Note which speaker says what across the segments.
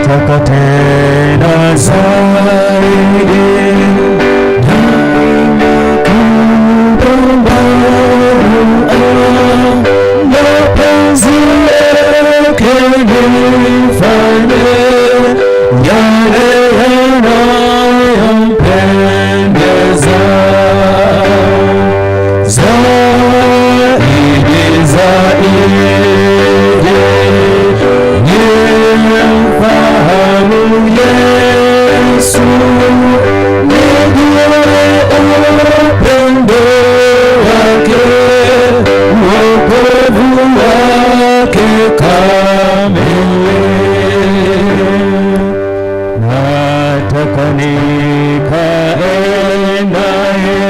Speaker 1: nataka tena zaidi, mapenzi yake nifanye yale yanayompendeza zaidi nimfahamu Yesu, nijue upendo wake, wokovu wake kamili. Nataka nikae naye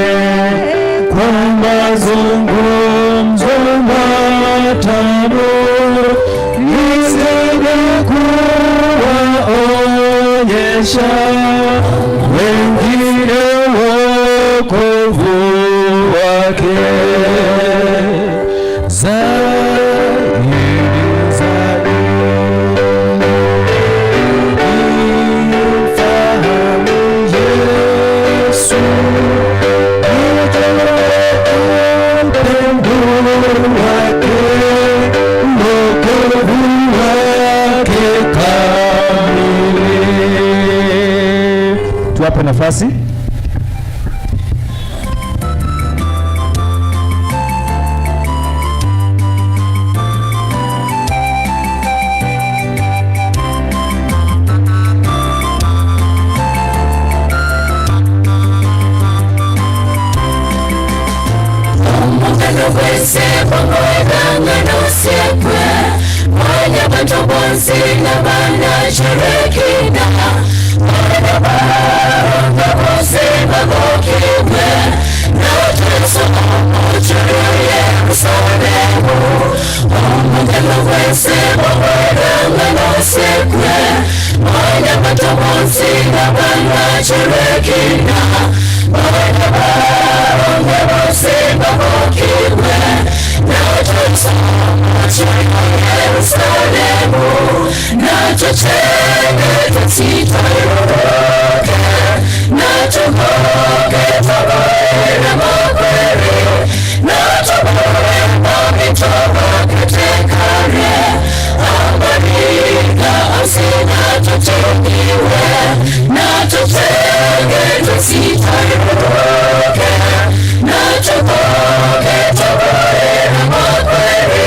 Speaker 1: kwa mazungumzo matamu, nizidi kuwaonyesha wengine wokovu wake zaidi. Tuwape nafasi.
Speaker 2: Wese pamoja na usiku mwenye matombozi na bana sherekina mwana baranga wose magokimwe na uteso omochuri Yerusalemu. Pamoja wese pamoja na usiku mwenye matombozi na bana sherekina mwana baranga wose magokimwe na uteso omochuri Yerusalemu. Nacho chenge tutitayoroke, nacho hoke tabaira makwere, nacho bore mamitoba kutekare, ambarika asina tutengiwe. Nacho chenge tutitayoroke, nacho hoke tabaira makwere,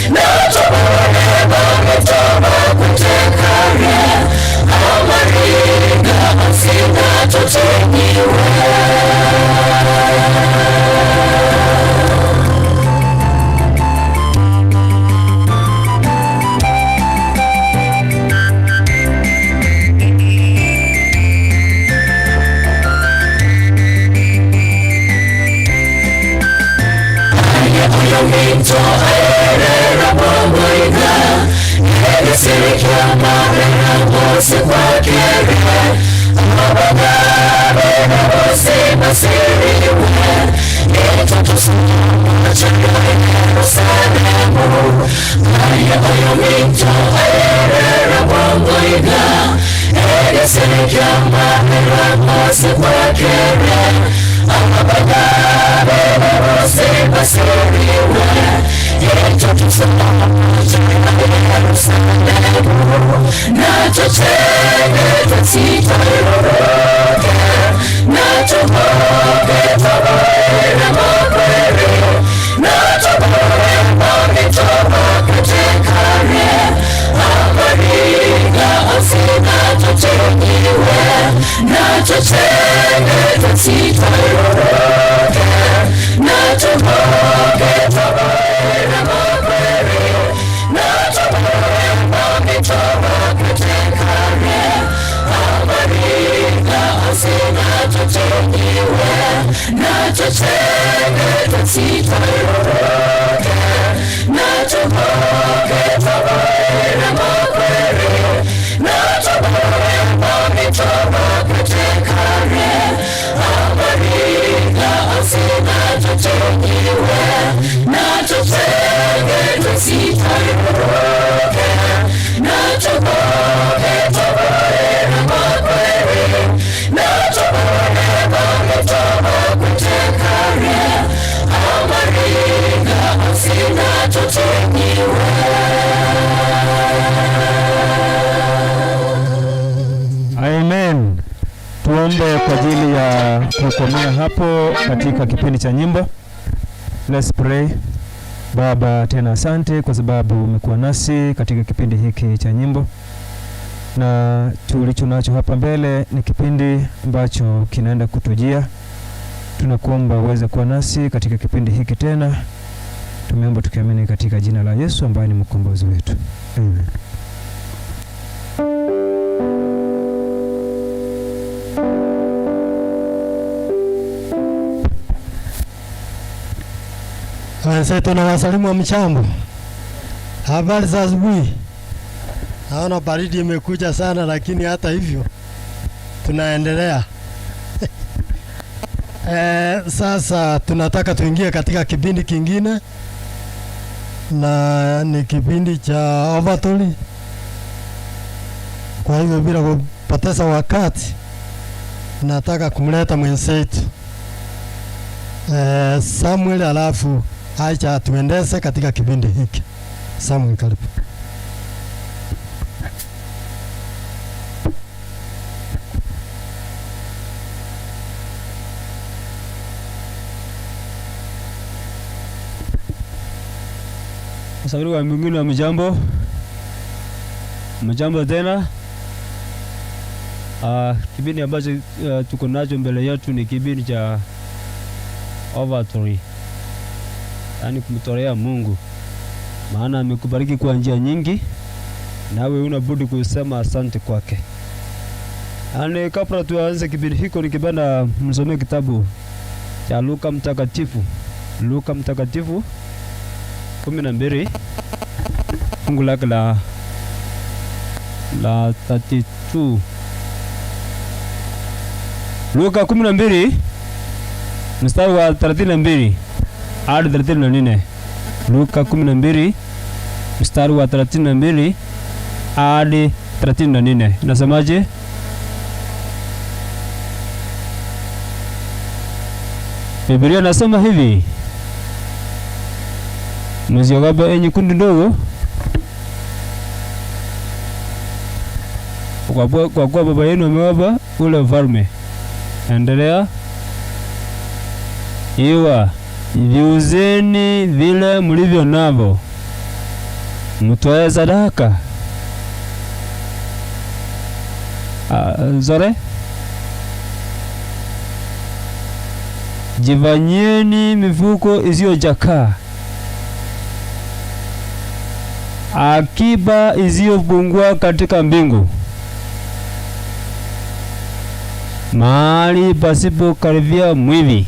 Speaker 2: nacho bore mamitoba kutekare, amarika asina tutengiwe. Minto aerera bomboiga Elisirikia marera mose kwa kere Amabagabe na mose basiriwe Eto tusuma changa Yerusalemu. Aya oyo minto aerera bomboiga Elisirikia marera mose kwa kere Amabagabe na mose basiriwe Eto tusuma changa Yerusalemu. Nacho chenge tutitayoroke, nacho hoke tabaira makwere, nacho bore mamitoba kutekare, amarika asina tutengiwe. Nacho chenge tutitayoroke, nacho hoke tabaira makwere, nacho bore mamitoba kutekare, amarika asina tutengiwe. Nacho chenge tutitayoroke, nacho hoke tabaira makwere, nacho bore mamitoba kutekare, amarika asina tutengiwe. Nacho chenge tutitayoroke, nacho hoke tabaira
Speaker 1: kwa ajili ya kukomea hapo katika kipindi cha nyimbo. Let's pray. Baba, tena asante kwa sababu umekuwa nasi katika kipindi hiki cha nyimbo, na tulicho nacho hapa mbele ni kipindi ambacho kinaenda kutujia. Tunakuomba uweze kuwa nasi katika kipindi hiki tena. Tumeomba tukiamini katika jina la Yesu ambaye ni mkombozi wetu. Amen.
Speaker 3: Wenzetu na wasalimu wa mchambo. Habari za asubuhi. Naona baridi imekuja sana, lakini hata hivyo tunaendelea. Sasa tunataka tuingie katika kipindi kingine, na ni kipindi cha Offertory. Kwa hivyo bila kupoteza wakati, nataka kumleta mwenzetu Samuel, alafu acha tuendeze katika kipindi hiki. Samuel, karibu.
Speaker 1: Wasafiri wa mbinguni wa mjambo. Mjambo tena. Kipindi ambacho tuko nacho mbele yetu ni kipindi cha Offertory. Yaani kumtolea Mungu. Maana amekubariki kwa njia nyingi, nawe unabudi kusema asante kwake. Yaani kabla tuanze kipindi hiko, nikipenda msomee kitabu cha Luka Mtakatifu. Luka Mtakatifu 12 fungu lake la 32. Luka 12 mstari wa 32 hadi 34. Luka 12 mstari wa 32 hadi 34. Nasemaje? Biblia nasema hivi: msiogope enyi kundi ndogo, kwa kuwa Baba yenu amewapa ule ufalme. Endelea. Iwa viuzeni vile mlivyo navyo, mtoe sadaka. Jifanyeni mifuko isiyochakaa, akiba isiyopungua katika mbingu, mahali pasipo karibia mwivi,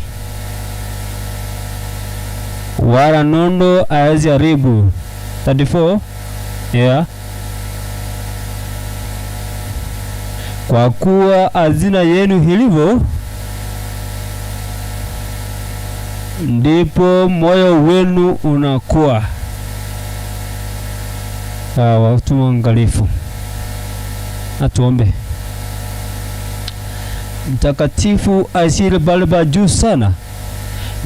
Speaker 1: wala nondo haiwezi haribu. 34. Yeah. Kwa kuwa hazina yenu ilivyo, ndipo moyo wenu unakuwa. Watu waangalifu. Atuombe. Mtakatifu asiye bali juu sana,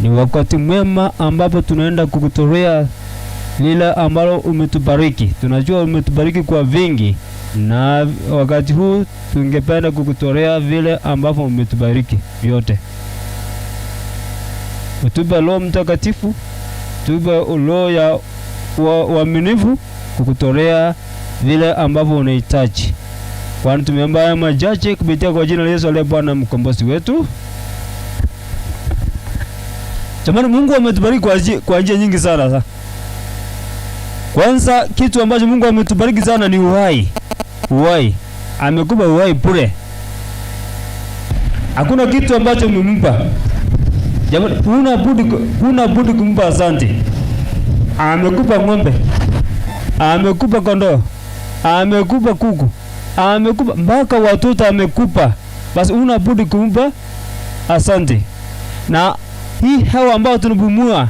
Speaker 1: ni wakati mwema ambapo tunaenda kukutolea lile ambalo umetubariki. Tunajua umetubariki kwa vingi, na wakati huu tungependa kukutolea vile ambavyo umetubariki vyote. Utupe Roho Mtakatifu, tupe roho ya uaminifu kukutolea vile ambavyo unahitaji. Kwani tumeomba haya machache kupitia kwa jina la Yesu aliye Bwana mkombozi wetu. Jamani, Mungu ametubariki kwa njia nyingi sana. Kwanza kitu ambacho Mungu ametubariki sana ni uhai. Uhai. Amekupa uhai bure. Hakuna kitu ambacho umempa. Jamani, huna budi kumpa asante. Amekupa ng'ombe, amekupa kondoo, amekupa kuku, amekupa mpaka watoto amekupa. Basi huna budi kumpa asante. Na hii hewa ambayo tunapumua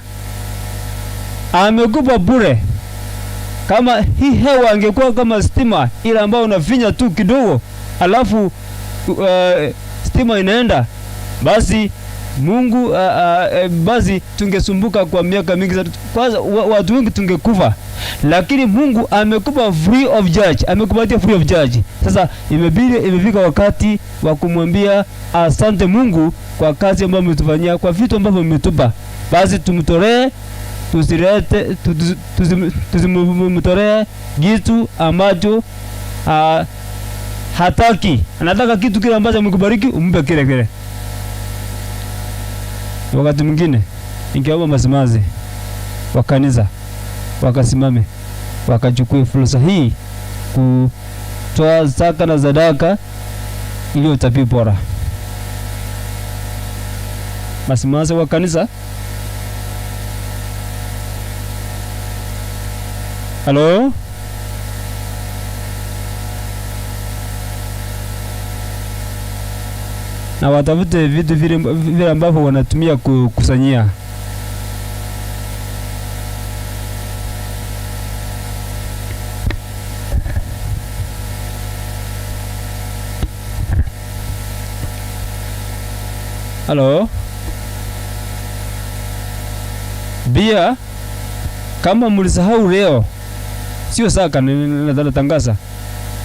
Speaker 1: amekupa bure. Kama hii hewa angekuwa kama stima ile ambayo unafinya tu kidogo alafu stima inaenda, basi Mungu basi tungesumbuka kwa miaka mingi sana. Kwanza watu wengi tungekufa. Lakini Mungu amekupa free of charge, amekupatia free of charge. Sasa imefika wakati wa kumwambia asante Mungu kwa kazi ambayo umetufanyia, kwa vitu ambavyo umetupa. Basi tumtolee, tusimtolee kitu ambacho hataki. Anataka kitu kile ambacho amekubariki umpe kile kile. Wakati mwingine ingeomba masimazi wa kanisa wakasimame wakachukue fursa hii kutoa zaka na sadaka iliyo tabia bora. Masimazi wa kanisa. Halo? Na watafute vitu vile ambavyo wanatumia kukusanyia. Halo? Bia, kama mlisahau leo, sio saka natangaza.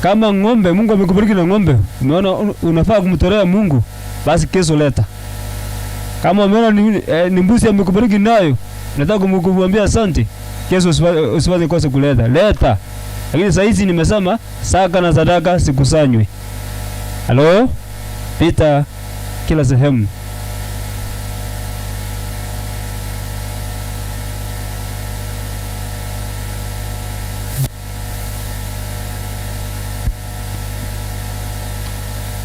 Speaker 1: Kama ng'ombe, Mungu amekubariki na ng'ombe, umeona unafaa kumtolea Mungu, basi kesho leta. Kama umeona ni mbuzi amekubariki nayo, nataka kumwambia asante, kesho usiwaze kosa kuleta. Leta. Lakini sasa hizi nimesema saka na sadaka sikusanywe. Halo? Pita kila sehemu.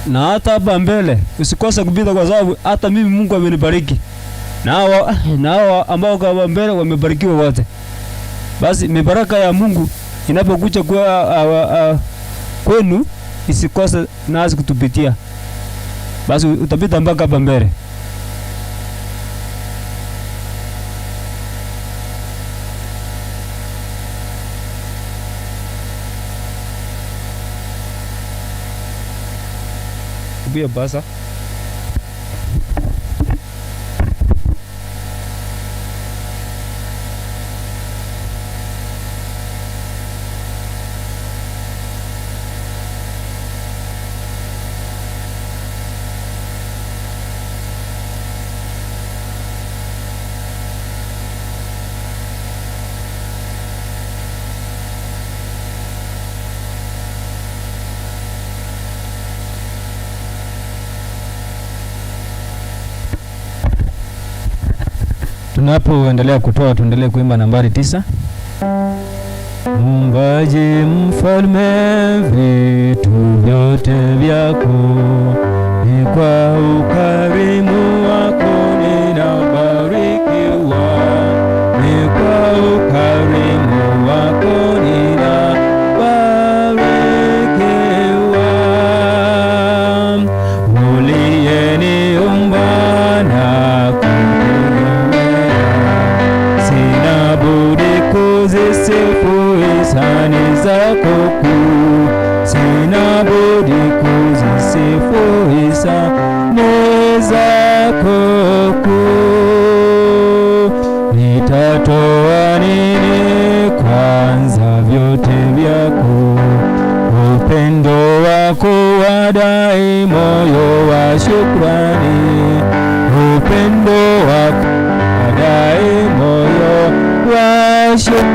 Speaker 1: Na hata hapa mbele usikose kupita, kwa sababu hata mimi Mungu amenibariki. Na hao ambao kwa mbele wamebarikiwa wote. Basi mibaraka ya Mungu inapokuja kwa kwenu isikose nasi kutupitia. Basi utapita mpaka hapa mbele. Kubia basa.
Speaker 4: Tunapoendelea kutoa, tuendelee kuimba nambari 9. Muumbaji mfalme, vitu vyote vyako ni kwa ukarimu wako ninabarikiwa, ni kwa ukarimu wako ninabarikiwa. Uliyeniumba na kuzisifu ihsani zako kuu, sina budi kuzisifu ihsani zako kuu. Nitatoa nini kwanza vyote vyako, upendo wako wadai moyo wa shukrani, upendo wako wadai moyo wa shukrani.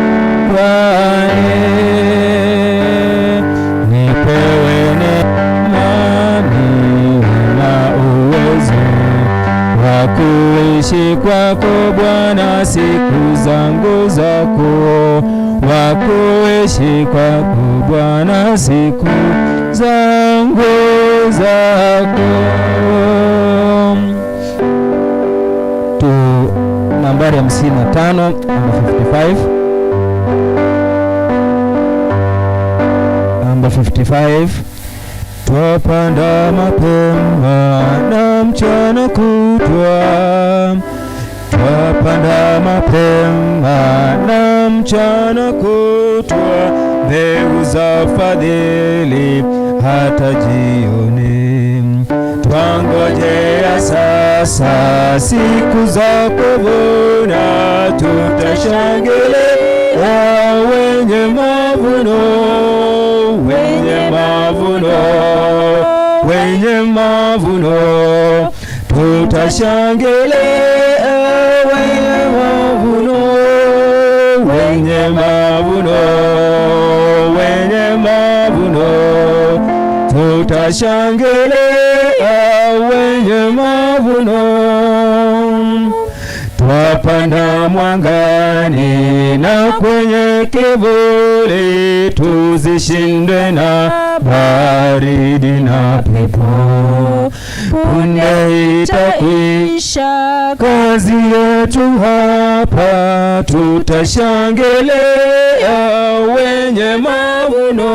Speaker 4: Nipewe neema niwe na uwezo wa kuishi kwako Bwana siku zangu zako, wa kuishi kwako Bwana siku zangu zako. Nambari 55, number 55. Twapanda mapema na mchana kutwa, twapanda mapema na mchana kutwa, mbegu za fadhili hata jioni. Twangojea sasa
Speaker 1: sasa siku za kuvuna, tutashangilia wenye mavuno, wenye mavuno, wenye mavuno, tutashangilia wenye mavuno, wenye mavuno, wenye mavuno, tutashangilia wenye mavuno. Twapanda mwangani na kwenye kivuli, tuzishinde na baridi na pepo. Punde itakwisha kazi yetu hapa, tutashangilia wenye mavuno,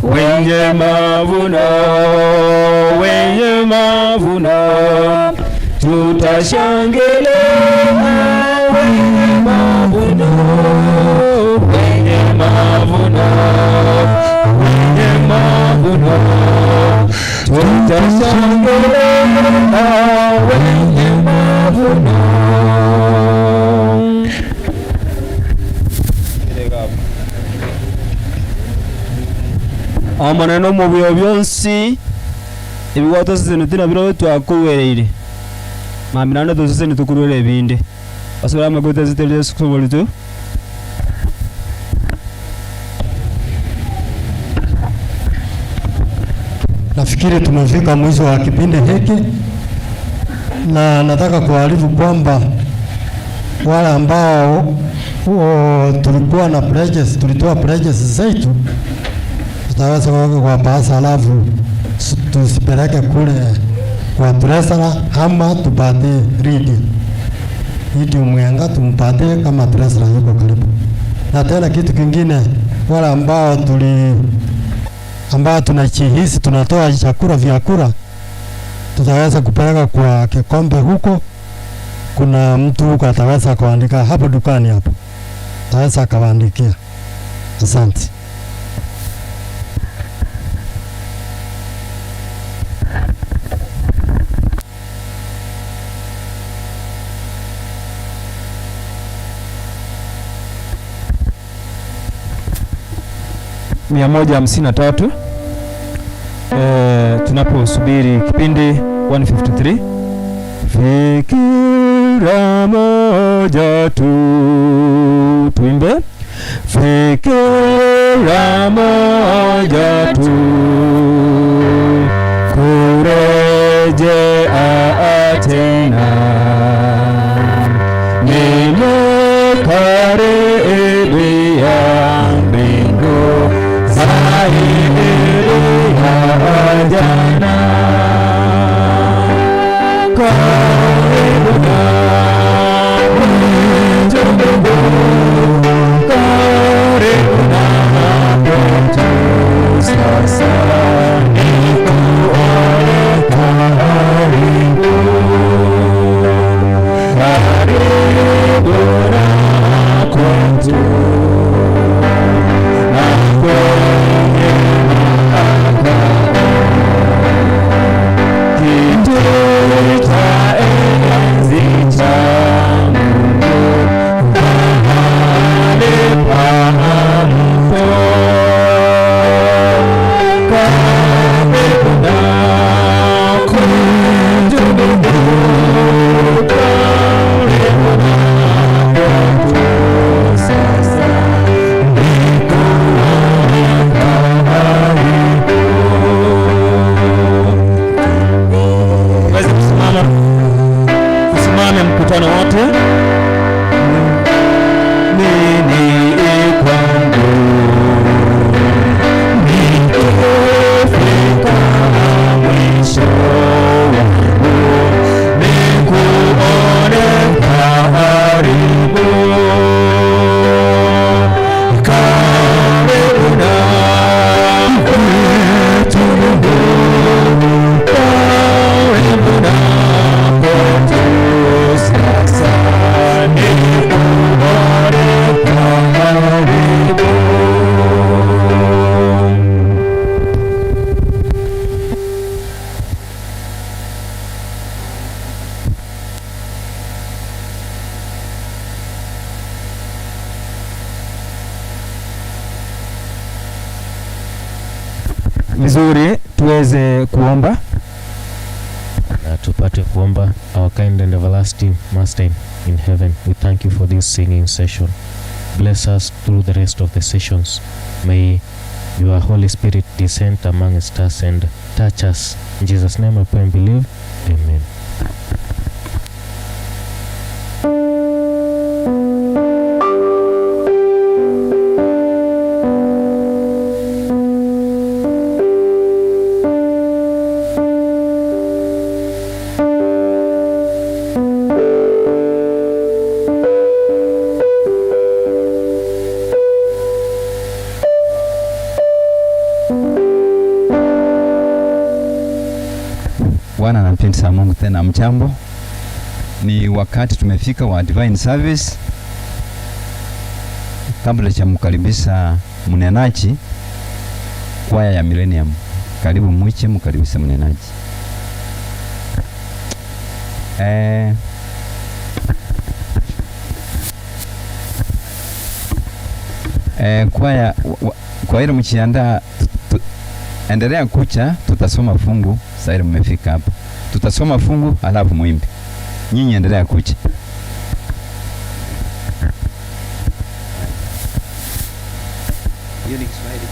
Speaker 1: wenye mavuno, wenye mavuno, tutashangilia wenye mavuno, wenye mavuno, wenye mavuno, tutashangilia wenye mavuno. Amaneno mu byo byonsi ibiwato sene tinabiro twakuwereire mamirano tuzise nitukurure ebindi basubira amagote zitele sukubolito.
Speaker 3: Nafikiri tumefika mwisho wa kipindi hiki, na nataka kuarifu kwamba wale ambao tulikuwa na pledges, tulitoa pledges zetu, tutaweza kuweka kwa bahasa, alafu tusipeleke kule kwa tresara ama tupate ridi umwenga tumpate kama tresara yuko karibu. Na tena kitu kingine, wale ambao tunachihisi tunatoa chakula vyakula, tutaweza kupeleka kwa kikombe huko. Kuna mtu huko ataweza kuandika hapo dukani hapo, ataweza akawaandikia. Asante.
Speaker 4: Mia moja hamsini na tatu. Tunaposubiri kipindi 153, fikira moja tu, tuimbe fikira moja tu, kurejea tena, nimekaribia mbingu zaidi ya jana. Karibu na njoo, karibu na kwetu sasa. vizuri tuweze kuomba
Speaker 5: na tupate kuomba. Our kind and everlasting Master in heaven, we thank you for this singing session. Bless us through the rest of the sessions. May your Holy Spirit descend amongst us and touch us. In Jesus' name I pray and believe. Amen.
Speaker 6: Bwana na mpenzi wa Mungu, tena mchambo. Ni wakati tumefika wa divine service. Kabla cha mkaribisha mnenaji, kwaya ya Millennium, karibu mwiche mkaribisha mnenaji. Kwaya kwa ile mchiandaa, endelea kucha, tutasoma fungu. Sasa ile mmefika hapa, tutasoma fungu halafu muimbe. Nyinyi endelea kucha. Hiyo ni Kiswahili.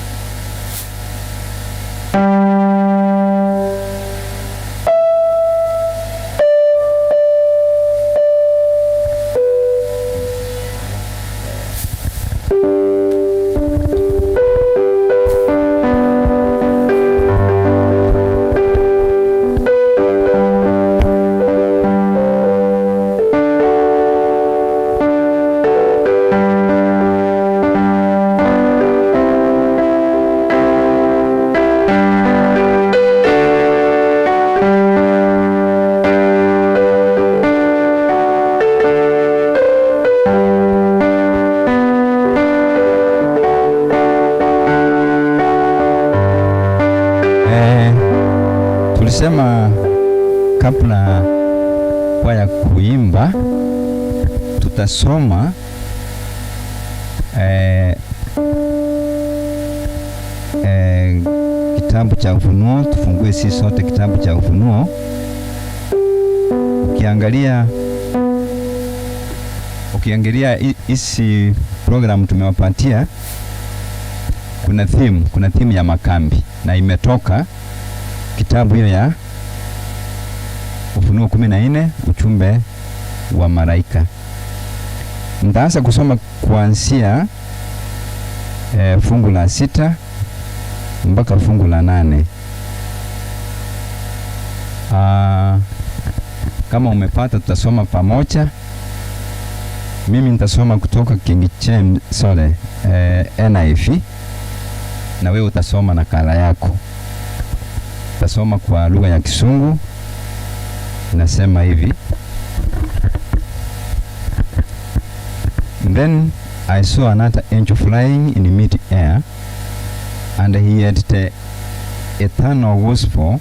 Speaker 6: Tulisema kabla kwaya kuimba tutasoma kitabu cha Ufunuo. Tufungue sisi sote kitabu cha Ufunuo. Ukiangalia hizi program tumewapatia, kuna theme ya makambi, na imetoka kitabu hiyo ya Ufunuo 14, ujumbe wa malaika. Nitaanza kusoma kuanzia fungu la 6 mpaka fungu la 8. Kama umepata tutasoma pamoja. Mimi nitasoma kutoka King James NIV, na wewe utasoma nakala yako. Utasoma kwa lugha ya Kisungu. Nasema hivi: Then I saw another angel flying in mid-air, and he had the eternal gospel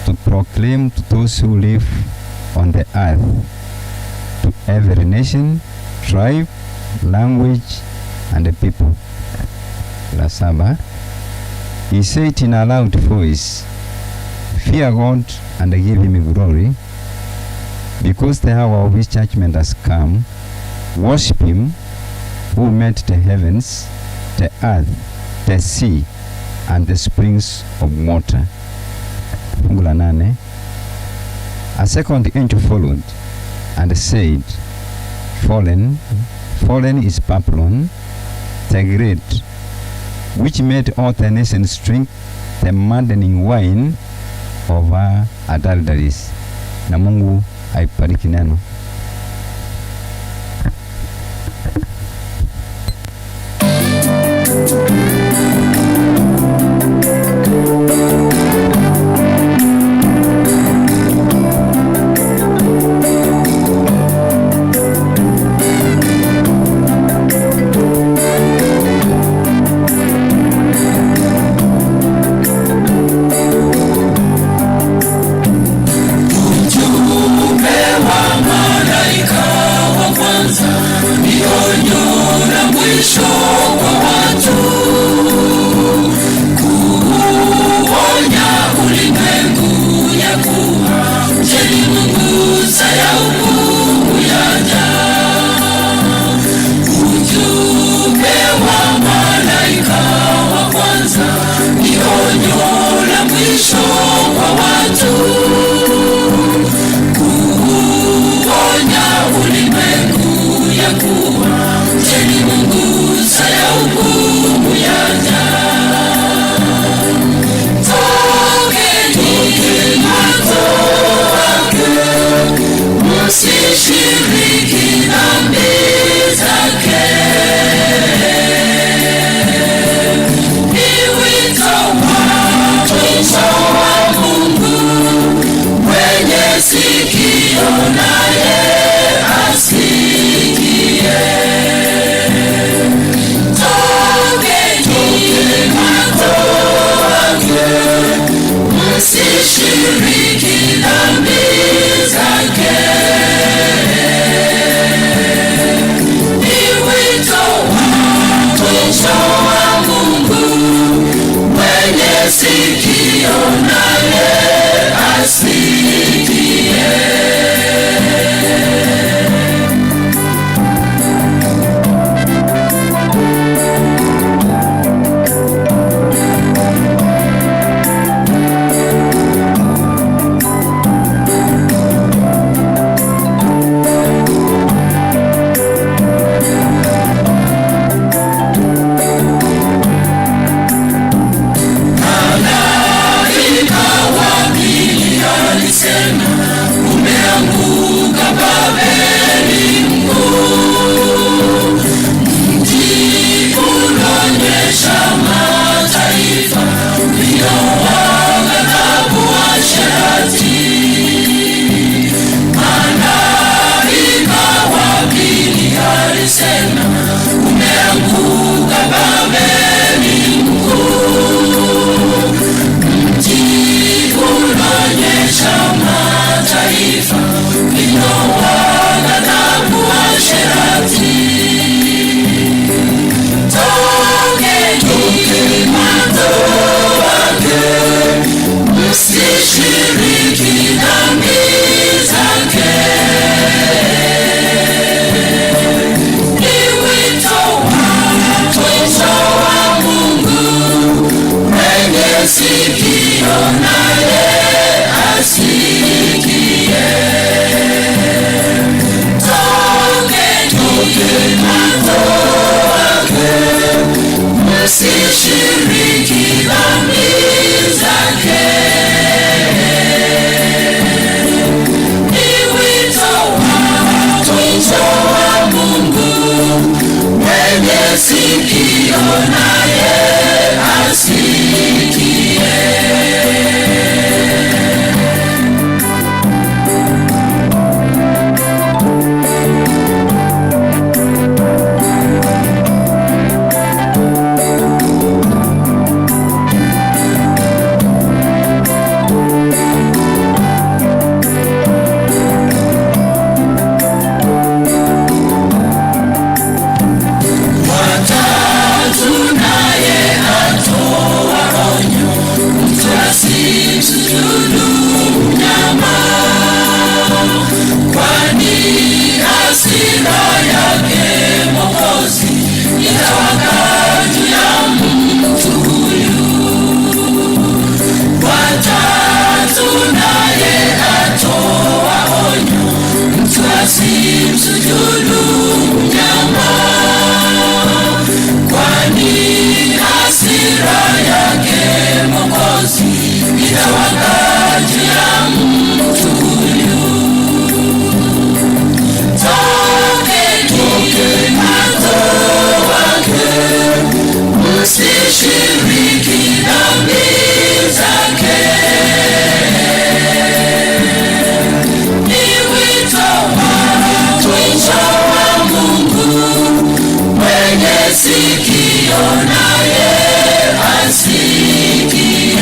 Speaker 6: to proclaim to those who live on the earth, to every nation, tribe, language, and the people. La saba, he said in a loud voice, Fear God and give him glory, because the hour of his judgment has come. Worship him who made the heavens, the earth, the sea, and the springs of water. Fungu la 8. A second angel followed and said, Fallen is Babylon, the great, which made all the nations drink the maddening wine of her adulteries. Na Mungu aibariki neno.
Speaker 2: Mama sikio naye asikie. Sikio naye asikie.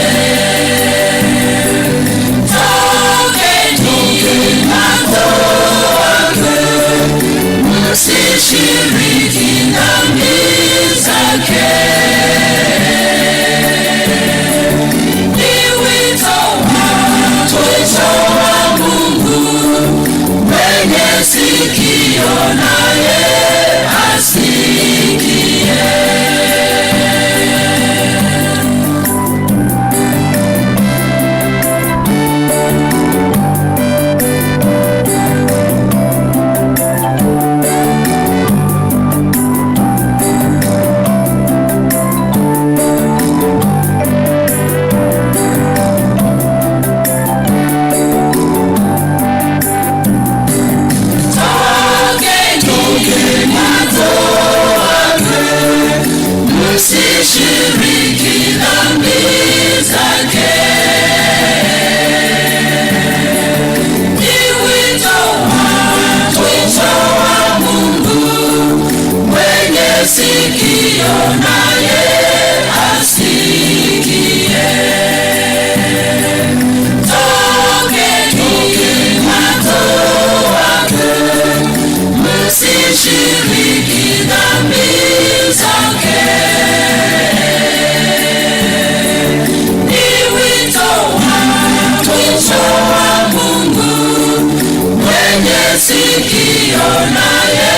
Speaker 2: sikio naye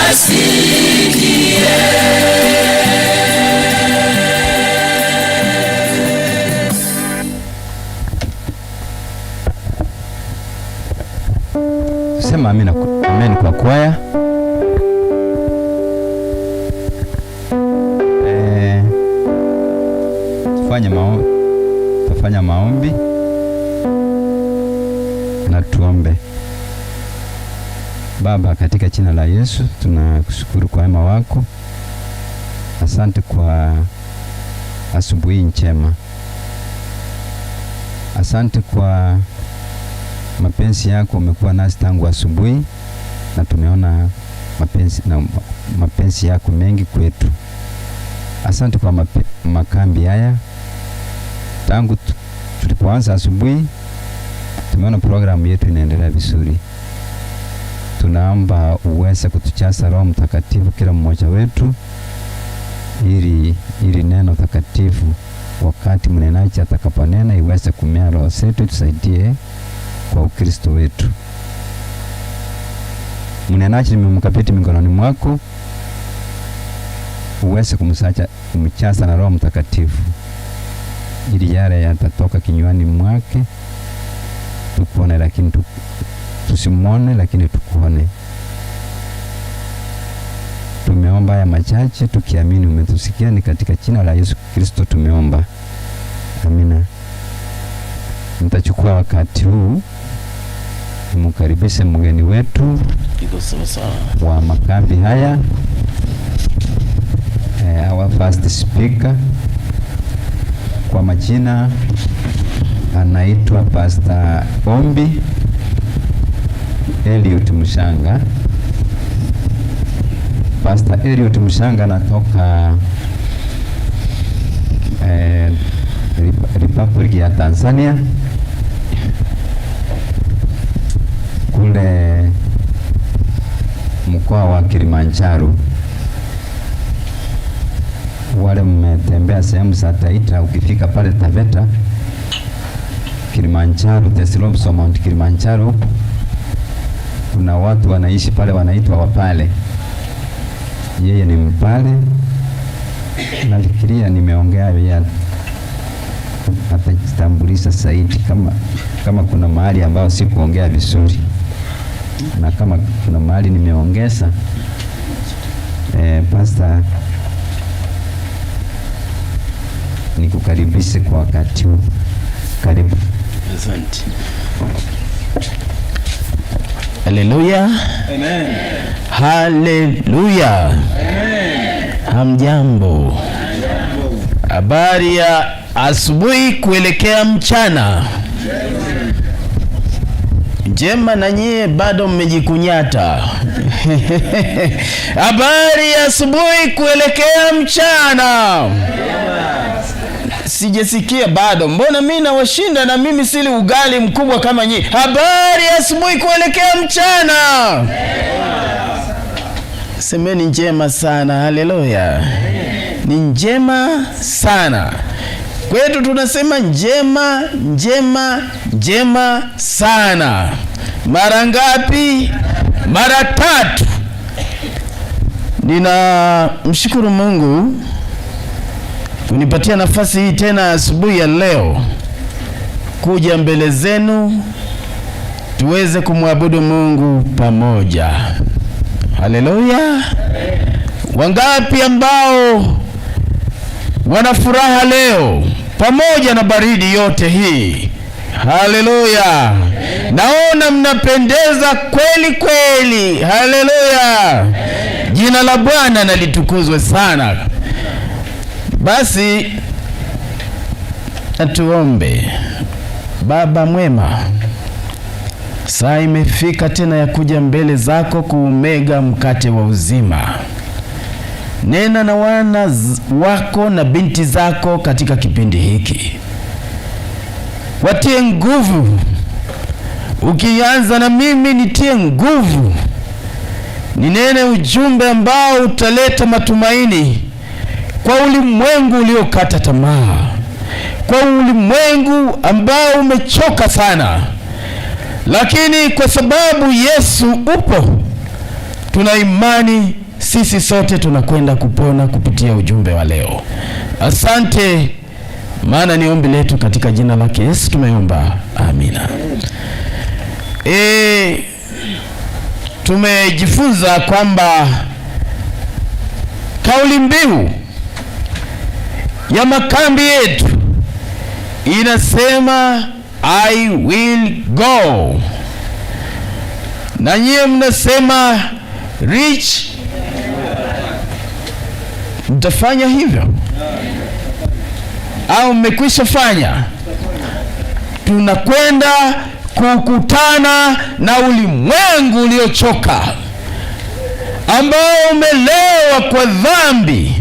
Speaker 2: asikie.
Speaker 6: Sema amina, amen kwa kwaya. Tufanya maombi na tuombe. Baba, katika jina la Yesu tunakushukuru kwa wema wako. Asante kwa asubuhi njema. Asante kwa mapenzi yako, umekuwa nasi tangu asubuhi na tumeona mapenzi yako mengi kwetu. Asante kwa makambi haya. Tangu tulipoanza asubuhi tumeona programu yetu inaendelea vizuri. Tunaomba uweze kutujaza Roho Mtakatifu kila mmoja wetu, ili neno takatifu wakati mnenaji atakaponena iweze kumea roho zetu, tusaidie kwa Ukristo wetu. Mnenaji nimemkabidhi mikononi mwako, uweze kumjaza na Roho Mtakatifu, ili yale yatatoka kinywani mwake tukuone, lakini tusimwone, lakini tukuone. Tumeomba haya machache tukiamini umetusikia, ni katika jina la Yesu Kristo tumeomba, amina. Nitachukua wakati huu nimkaribishe mgeni wetu wa makambi haya, our first speaker. Kwa majina anaitwa Pastor Ombi Eliot Mushanga. Pastor Eliot Mushanga anatoka Republic ya Tanzania, kule mkoa wa Kilimanjaro. Wale mmetembea sehemu za Taita, ukifika pale Taveta, Kilimanjaro, the slopes of Mount Kilimanjaro, kuna watu wanaishi pale wanaitwa Wapale. Yeye ni Mpale. Nafikiria nimeongea yeye atajitambulisha zaidi kama kuna mahali ambao sikuongea vizuri, na kama kuna mahali nimeongeza. Pastor, nikukaribishe kwa wakati huu. Karibu.
Speaker 7: Asante. Haleluya.
Speaker 2: Amen.
Speaker 7: Haleluya.
Speaker 2: Amen.
Speaker 7: Hamjambo. Habari ya asubuhi kuelekea mchana. Njema, na nyie bado mmejikunyata. Habari ya asubuhi kuelekea mchana. Sijasikia bado. Mbona mimi nawashinda na mimi sili ugali mkubwa kama nyinyi? Habari ya asubuhi kuelekea mchana. Semeni njema sana. Haleluya. Ni njema sana. Kwetu tunasema njema, njema, njema sana. Mara ngapi? Mara 3. Ninamshukuru Mungu kunipatia nafasi hii tena asubuhi ya leo kuja mbele zenu tuweze kumwabudu Mungu pamoja. Haleluya. Wangapi ambao wana furaha leo pamoja na baridi yote hii? Haleluya. Naona mnapendeza kweli kweli. Haleluya. Jina la Bwana na litukuzwe sana. Basi atuombe. Baba mwema, saa imefika tena ya kuja mbele zako kuumega mkate wa uzima. Nena na wana wako na binti zako katika kipindi hiki. Watie nguvu. Ukianza na mimi nitie nguvu. Ninene ujumbe ambao utaleta matumaini kwa ulimwengu uliokata tamaa, kwa ulimwengu ambao umechoka sana. lakini kwa sababu Yesu upo, tuna imani sisi sote tunakwenda kupona kupitia ujumbe wa leo. Asante, maana ni ombi letu katika jina lake Yesu tumeomba, amina. Tumejifunza kwamba kauli mbiu ya makambi yetu inasema I will go, na nyie mnasema reach. Mtafanya hivyo au mmekwisha fanya? Tunakwenda kukutana na ulimwengu uliochoka, ambao umelewa kwa dhambi,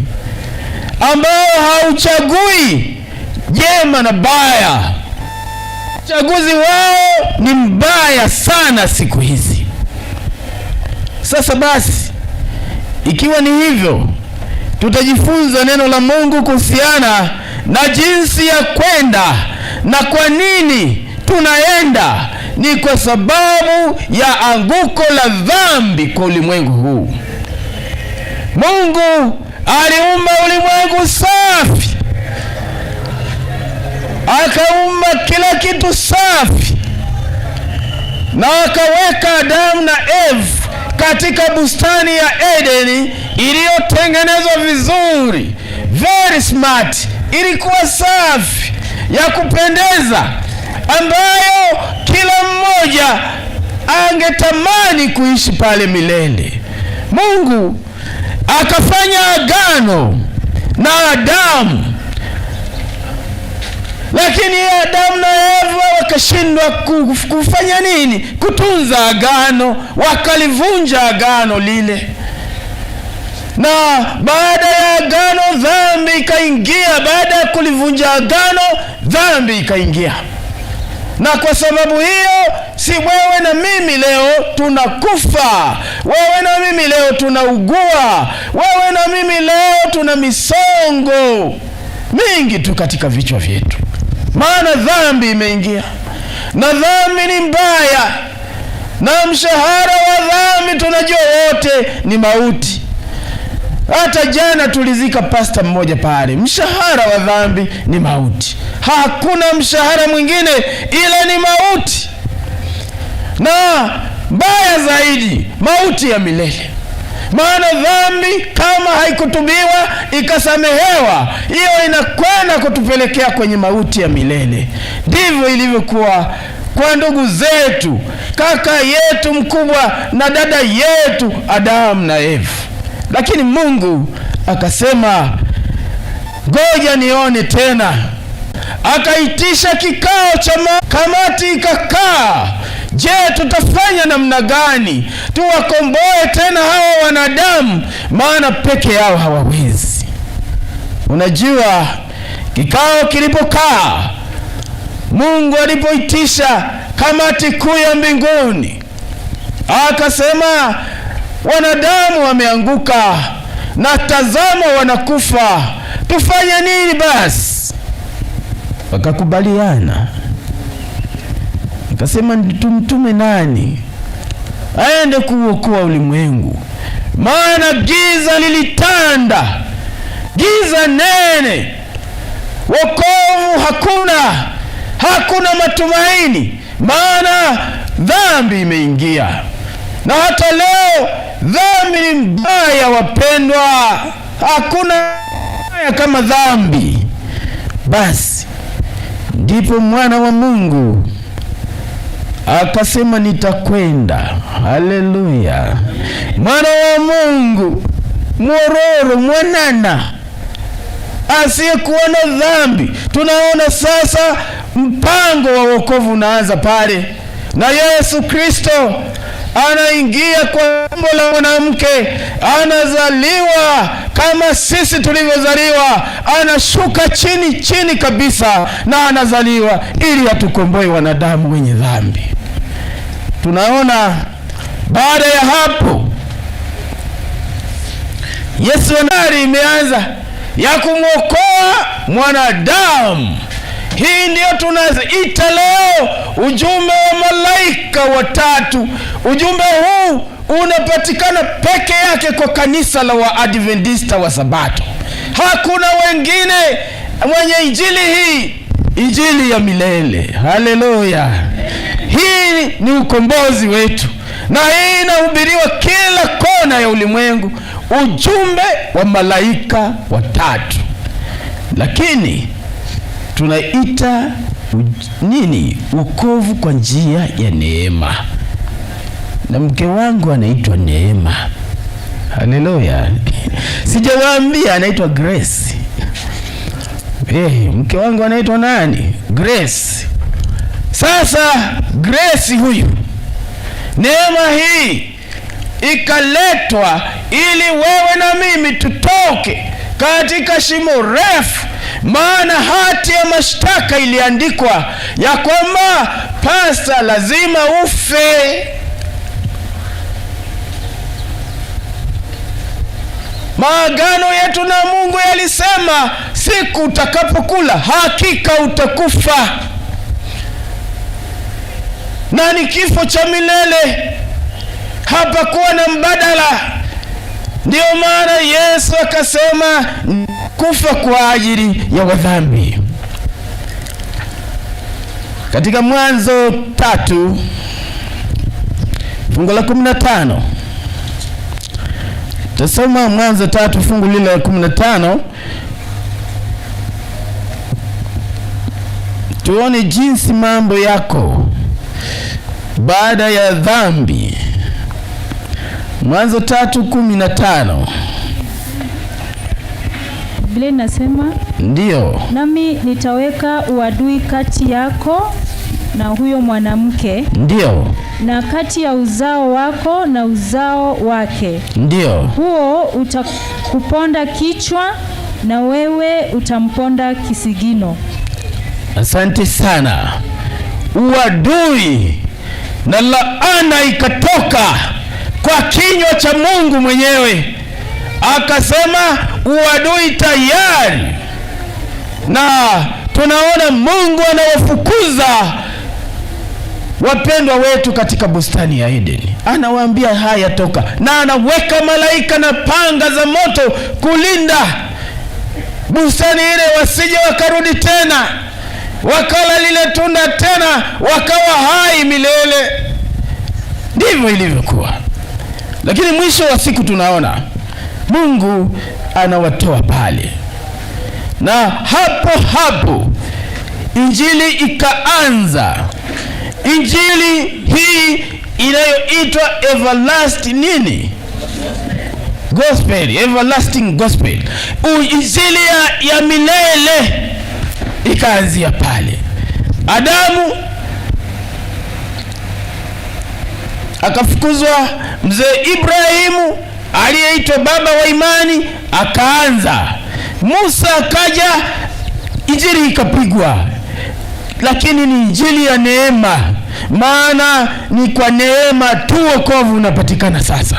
Speaker 7: ambao hauchagui jema na baya. Uchaguzi wao ni mbaya sana siku hizi. Sasa basi, ikiwa ni hivyo, tutajifunza neno la Mungu kuhusiana na jinsi ya kwenda. Na kwa nini tunaenda? Ni kwa sababu ya anguko la dhambi kwa ulimwengu huu. Mungu aliumba ulimwengu safi, akaumba kila kitu safi, na akaweka Adamu na Eva katika bustani ya Edeni iliyotengenezwa vizuri, very smart, ilikuwa safi ya kupendeza, ambayo kila mmoja angetamani kuishi pale milele. Mungu akafanya agano na Adamu, lakini Adamu na Eva wakashindwa kufanya nini? Kutunza agano, wakalivunja agano lile. Na baada ya agano dhambi ikaingia. Baada ya kulivunja agano dhambi ikaingia. Na kwa sababu hiyo, si wewe na mimi leo tunakufa, wewe na mimi leo tunaugua, wewe na mimi leo tuna misongo mingi tu katika vichwa vyetu, maana dhambi imeingia. Na dhambi ni mbaya, na mshahara wa dhambi tunajua wote ni mauti. Hata jana tulizika pasta mmoja pale. Mshahara wa dhambi ni mauti. Hakuna mshahara mwingine ila ni mauti. Na mbaya zaidi, mauti ya milele. Maana dhambi kama haikutubiwa ikasamehewa, hiyo inakwenda kutupelekea kwenye mauti ya milele. Ndivyo ilivyokuwa kwa ndugu zetu, kaka yetu mkubwa na dada yetu Adamu na Eva. Lakini Mungu akasema, ngoja nione tena. Akaitisha kikao cha kamati, ikakaa. Je, tutafanya namna gani tuwakomboe tena hawa wanadamu? Maana peke yao hawawezi. Unajua, kikao kilipokaa, Mungu alipoitisha kamati kuu ya mbinguni, akasema, wanadamu wameanguka na tazama wanakufa, tufanye nini basi? Wakakubaliana, akasema, tumtume nani aende kuokoa ulimwengu? Maana giza lilitanda, giza nene, wokovu hakuna matumaini, maana dhambi imeingia. Na hata leo dhambi ni mbaya, wapendwa. Hakuna mbaya kama dhambi. Basi ndipo mwana wa Mungu akasema, nitakwenda. Haleluya! Mwana wa Mungu mwororo, mwanana, asiyekuwa na dhambi. Tunaona sasa mpango wa wokovu unaanza pale, na Yesu Kristo anaingia kwa tumbo la mwanamke, anazaliwa kama sisi tulivyozaliwa, anashuka chini kabisa na anazaliwa ili atukomboe wanadamu wenye dhambi. Tunaona baada ya hapo Yesu anari imeanza ya kumwokoa mwanadamu Hii ndio tunaita leo ujumbe wa malaika watatu. Ujumbe huu unapatikana peke yake kwa kanisa la Waadventista wa Sabato. Hakuna wengine mwenye injili hii, injili ya milele. Haleluya! Hii ni ukombozi wetu, na hii inahubiriwa kila kona ya ulimwengu, ujumbe wa malaika watatu. Lakini tunaita nini? Wokovu kwa njia ya neema. Na mke wangu anaitwa Neema. Haleluya! Sijawaambia anaitwa Grace. Mke wangu anaitwa nani? Grace. Sasa Grace huyu, neema hii ikaletwa ili wewe na mimi tutoke katika shimo refu. Maana hati ya mashtaka iliandikwa ya kwamba pasta lazima ufe. Maagano yetu na Mungu yalisema siku utakapokula hakika utakufa, na ni kifo cha milele. Hapakuwa na mbadala. Ndio maana Yesu akasema kufa kwa ajili ya wadhambi. Katika Mwanzo 3 fungu la 15, tasoma Mwanzo 3 fungu lile la 15, tuone jinsi mambo yako baada ya dhambi. Mwanzo 3:15.
Speaker 8: Biblia inasema,
Speaker 7: ndio,
Speaker 8: nami nitaweka uadui kati yako na huyo mwanamke,
Speaker 7: ndio,
Speaker 8: na kati ya uzao wako na uzao wake,
Speaker 7: ndio,
Speaker 8: huo utakuponda kichwa na wewe utamponda kisigino.
Speaker 7: Asante sana. Uadui na laana ikatoka kwa kinywa cha Mungu mwenyewe. Akasema uadui tayari, na tunaona Mungu anawafukuza wapendwa wetu katika bustani ya Edeni. Anawaambia haya, toka, na anaweka malaika na panga za moto kulinda bustani ile, wasije wakarudi tena wakala lile tunda tena wakawa hai milele. Ndivyo ilivyokuwa. Lakini mwisho wa siku tunaona Mungu anawatoa pale, na hapo injili ikaanza. Injili hii inayoitwa everlasting gospel, everlasting gospel, injili ya milele ikaanzia pale. Adamu akafukuzwa, mzee Ibrahimu aliyeitwa baba wa imani akaanza, Musa akaja, injili ikapigwa. Lakini ni injili ya neema, maana ni kwa neema tu wokovu unapatikana sasa.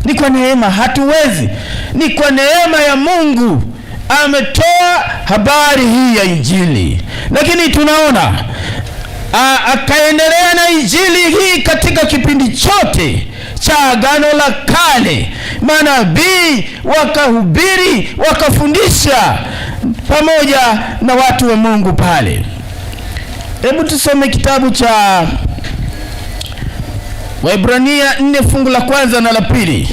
Speaker 7: Ni kwa neema, hatuwezi. Ni kwa neema ya Mungu ametoa habari hii ya injili. Lakini tunaona akaendelea na injili hii katika kipindi chote cha Agano la Kale. Manabii wakahubiri, wakafundisha pamoja na watu wa Mungu pale. Hebu tusome kitabu cha Waebrania 4 fungu la 1 na la 2.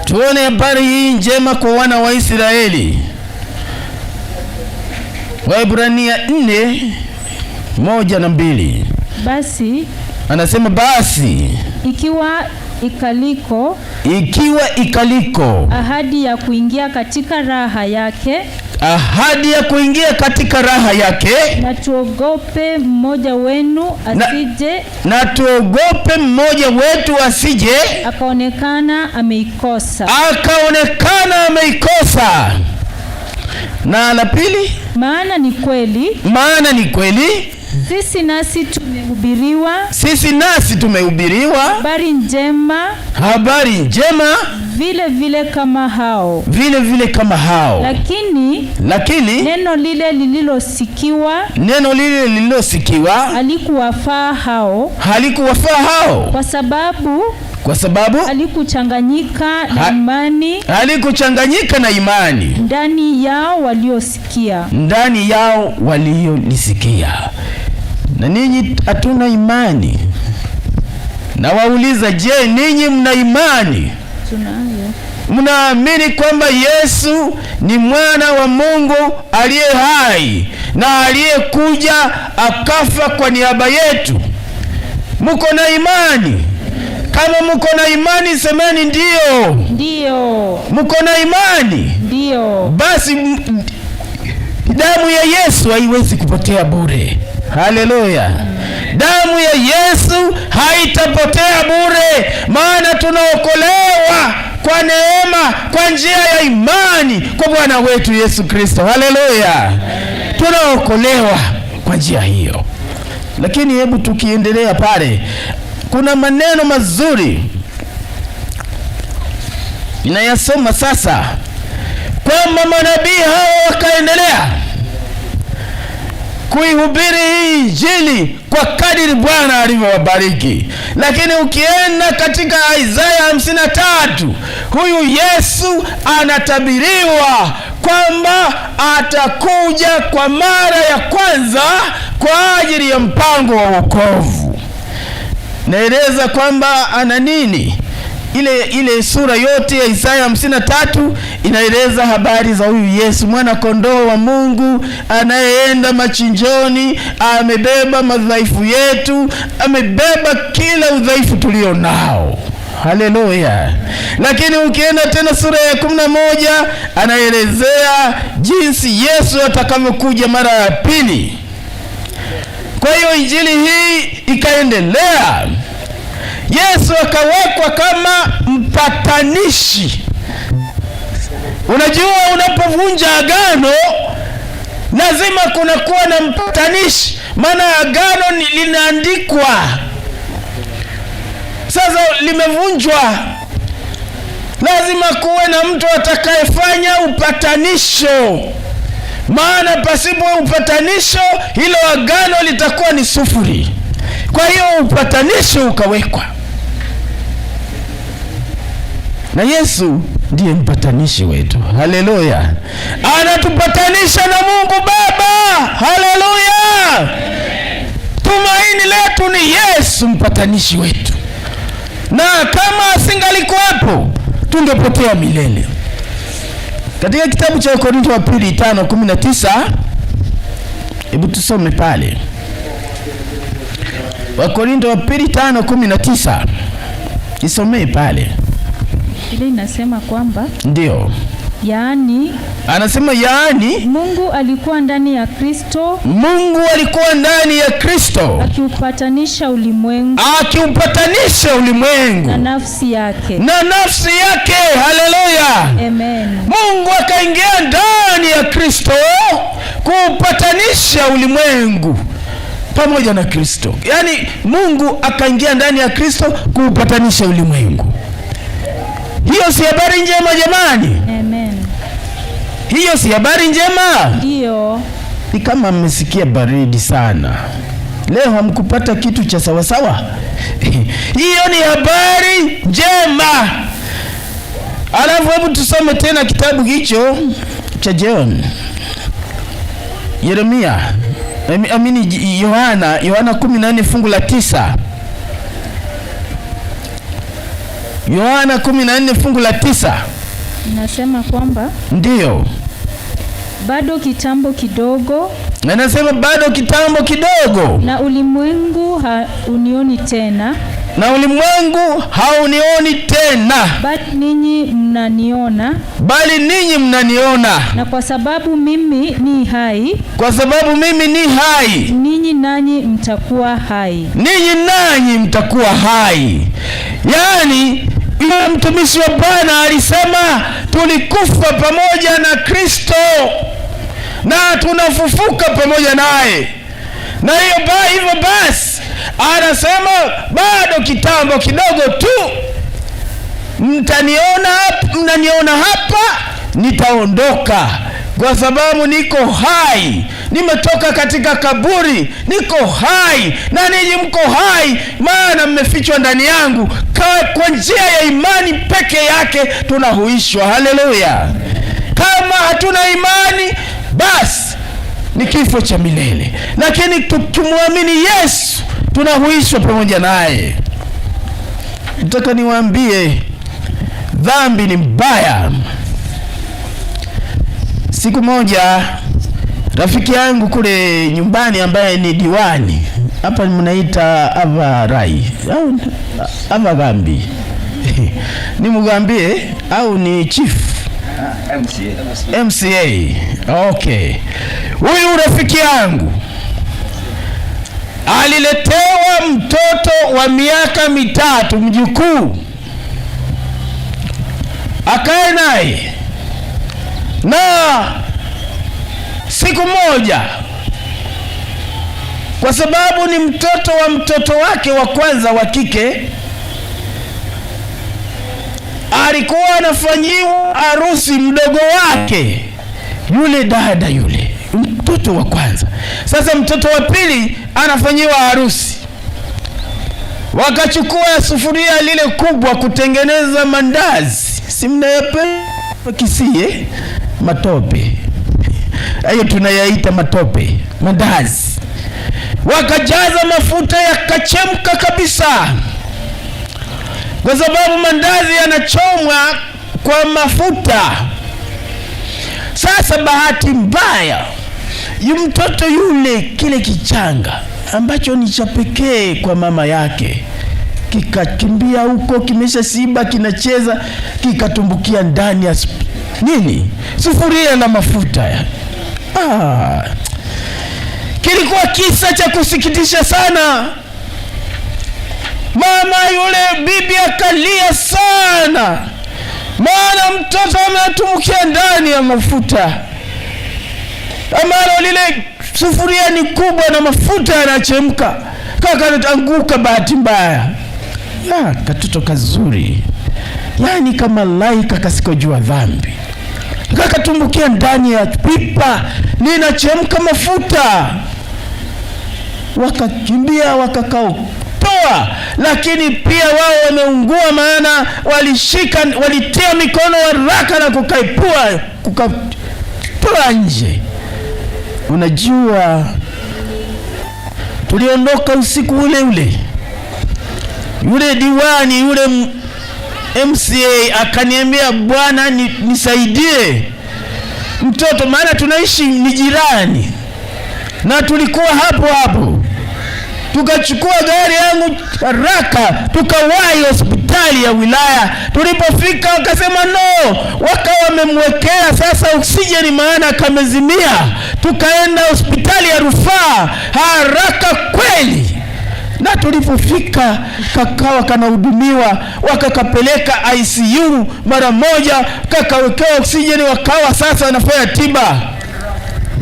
Speaker 7: Tuone habari hii njema kwa wana wa Israeli. Waebrania 4:1 na 2.
Speaker 8: Basi
Speaker 7: anasema, basi
Speaker 8: ikiwa ikaliko ahadi ya kuingia katika raha yake, na tuogope mmoja wetu asije akaonekana ameikosa.
Speaker 7: Na la pili,
Speaker 8: maana ni kweli sisi nasi tumehubiriwa habari njema vile vile kama hao.
Speaker 7: Vile vile kama hao.
Speaker 8: Lakini neno lile lililosikiwa halikuwafaa hao. Kwa sababu halikuchanganyika na imani ndani yao waliolisikia. Na ninyi hatuna imani. Na wauliza, je, ninyi mna imani? Tunayo.
Speaker 7: Mnaamini kwamba Yesu ni mwana wa Mungu aliye hai na aliyekuja akafa kwa niaba yetu? Mko na imani? Kama mko na imani semeni ndio.
Speaker 8: Ndio.
Speaker 7: Mko na imani?
Speaker 8: Ndio.
Speaker 7: Basi damu ya Yesu haiwezi kupotea bure. Haleluya. Damu ya Yesu haitapotea bure, maana tunaokolewa kwa neema kwa njia ya imani kwa Bwana wetu Yesu Kristo. Haleluya. Tunaokolewa kwa njia hiyo. Lakini hebu tukiendelea pale, kuna maneno mazuri ninayasoma sasa, kwamba manabii hao wakaendelea kuihubiri hii Injili kwa kadiri Bwana alivyowabariki. Lakini ukienda katika Isaya 53, huyu Yesu anatabiriwa kwamba atakuja kwa mara ya kwanza kwa ajili ya mpango wa wokovu. Naeleza kwamba ana nini? Ile sura yote ya Isaya 53 inaeleza habari za huyu Yesu, mwana kondoo wa Mungu anayeenda machinjoni. Amebeba madhaifu yetu, amebeba kila udhaifu tulio nao. Haleluya. Lakini ukienda tena sura ya 11 anaelezea jinsi Yesu atakavyokuja mara ya pili. Kwa hiyo Injili hii ikaendelea. Yesu akawekwa kama mpatanishi. Unajua, unapovunja agano lazima kuna kuwa na mpatanishi, maana agano linaandikwa. Sasa limevunjwa, lazima kuwe na mtu atakayefanya upatanisho, maana pasipo upatanisho hilo agano litakuwa ni sufuri. Kwa hiyo upatanisho ukawekwa, na Yesu ndiye mpatanishi wetu. Haleluya. Anatupatanisha na Mungu Baba. Haleluya. Tumaini letu ni Yesu mpatanishi wetu, na kama asingalikuwepo tungepotea milele. Katika kitabu cha Wakorintho wa pili 5:19, hebu tusome pale. Wakorintho wa pili 5:19, isomee pale.
Speaker 8: Ile inasema kwamba
Speaker 7: ndio,
Speaker 8: anasema
Speaker 7: Mungu
Speaker 8: alikuwa ndani ya Kristo.
Speaker 7: Mungu alikuwa ndani ya Kristo
Speaker 8: akiupatanisha ulimwengu na nafsi yake.
Speaker 7: Haleluya.
Speaker 8: Amen.
Speaker 7: Mungu akaingia ndani ya Kristo kuupatanisha ulimwengu pamoja na Kristo. Yaani Mungu akaingia ndani ya Kristo kuupatanisha ulimwengu. Hiyo si habari njema jamani?
Speaker 8: Amen.
Speaker 7: Hiyo si habari njema?
Speaker 8: Ndio.
Speaker 7: Ni kama mmesikia baridi sana leo, hamkupata kitu cha sawasawa. Hiyo ni habari njema. Alafu hebu tusome tena kitabu hicho cha Yohana 14 fungu la 9. Yohana 14 fungu la 9.
Speaker 8: Nasema kwamba
Speaker 7: ndio,
Speaker 8: bado kitambo kidogo.
Speaker 7: Anasema bado kitambo kidogo,
Speaker 8: na ulimwengu haunioni tena. Bali ninyi mnaniona. Na kwa sababu mimi ni hai. Ninyi nanyi mtakuwa hai. Yaani yule mtumishi wa Bwana alisema tulikufa pamoja na Kristo na tunafufuka pamoja naye. Na hivyo basi anasema bado kitambo kidogo tu
Speaker 7: mnaniona hapa, nitaondoka kwa sababu niko hai. Nimetoka katika kaburi, niko hai, na ninyi mko hai, maana mmefichwa ndani yangu. Kwa njia ya imani peke yake tunahuishwa. Haleluya! Kama hatuna imani, basi ni kifo cha milele, lakini tukimwamini Yesu tunahuishwa pamoja naye. Nataka niwaambie, dhambi ni mbaya. Siku moja rafiki yangu kule nyumbani ambaye ni diwani, hapa mnaita Avarai au Avagambi ni Mugambie au ni chief? MCA. Okay. Huyu rafiki yangu aliletewa mtoto wa miaka 3, mjukuu. Akae naye, na siku moja, kwa sababu ni mtoto wa mtoto wake wa kwanza wa kike, alikuwa anafanyiwa harusi mdogo wake, yule dada yule, mtoto wa kwanza. Sasa mtoto wa pili anafanyiwa harusi. Wakachukua sufuria lile kubwa kutengeneza mandazi, si mnayapenda Kisie? Matope hayo tunayaita matope, mandazi. Wakajaza mafuta, yakachemka kabisa, kwa sababu mandazi yanachomwa kwa mafuta. Sasa bahati mbaya, mtoto yule, kile kichanga ambacho ni cha pekee kwa mama yake, kikakimbia huko, kimeshasiba, kinacheza, kikatumbukia ndani ya sufuria na mafuta. Kilikuwa kisa cha kusikitisha sana. Mama yule bibi akalia sana, maana mtoto ametumbukia ndani ya mafuta, amalo lile sufuria ni kubwa na mafuta yanachemka. Kakaanguka bahati mbaya. Katoto kazuri, yani kama malaika kasikojua dhambi, kakatumbukia ndani ya pipa linachemka mafuta. Wakakimbia wakakatoa, lakini pia wao wameungua, maana walitia mikono haraka na kukatoa nje. Unajua, tuliondoka usiku ule ule. Yule diwani, yule MCA akaniambia, bwana, nisaidie mtoto, maana tunaishi ni jirani na tulikuwa hapo. Tukachukua gari yangu haraka, tukawahi hospitali ya wilaya. Tulipofika wakasema no, wakawa wamemwekea sasa oksijeni, maana kamezimia. Tukaenda hospitali ya rufaa haraka kweli, na tulipofika kakawa kanahudumiwa, wakakapeleka ICU mara moja, kakawekewa oksijeni, wakawa sasa wanafanya tiba,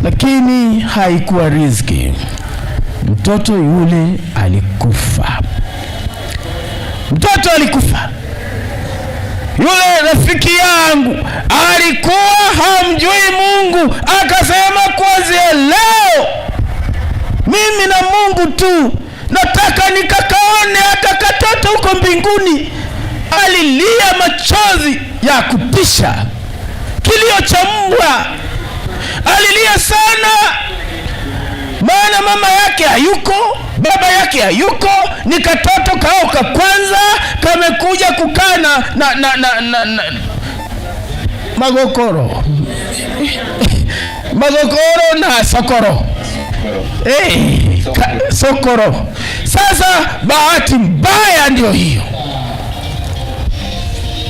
Speaker 7: lakini haikuwa riziki. Mtoto yule alikufa. Yule rafiki yangu alikuwa hamjui Mungu, akasema kuanzia leo mimi na Mungu tu, nataka nikakaone hata katoto huko mbinguni. Alilia machozi ya kutisha, kilio cha mbwa. Alilia sana, maana mama yake hayuko, baba yake hayuko, ni katoto kao ka kwanza kamekuja kukana na magokoro na sokoro. Sokoro. Sasa bahati mbaya ndio hiyo,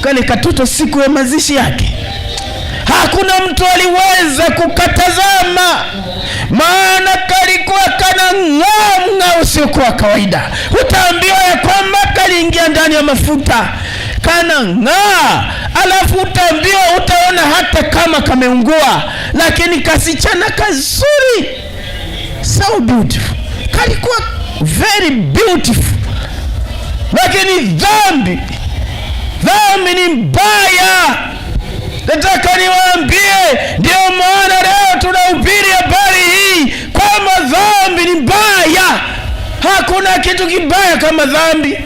Speaker 7: kale katoto siku ya mazishi yake hakuna mtu aliweza kukatazama, maana kalikuwa kana ng'aa usiokuwa kawaida. Utaambiwa ya kwamba kaliingia ndani ya mafuta, kana ng'aa, alafu utaambiwa, utaona hata kama kameungua, lakini kasichana kazuri, so beautiful, kalikuwa very beautiful. Lakini dhambi Dhambi ni mbaya. Nataka niwaambie, ndio maana leo tunahubiri habari hii kwamba dhambi ni mbaya. Hakuna kitu kibaya kama dhambi.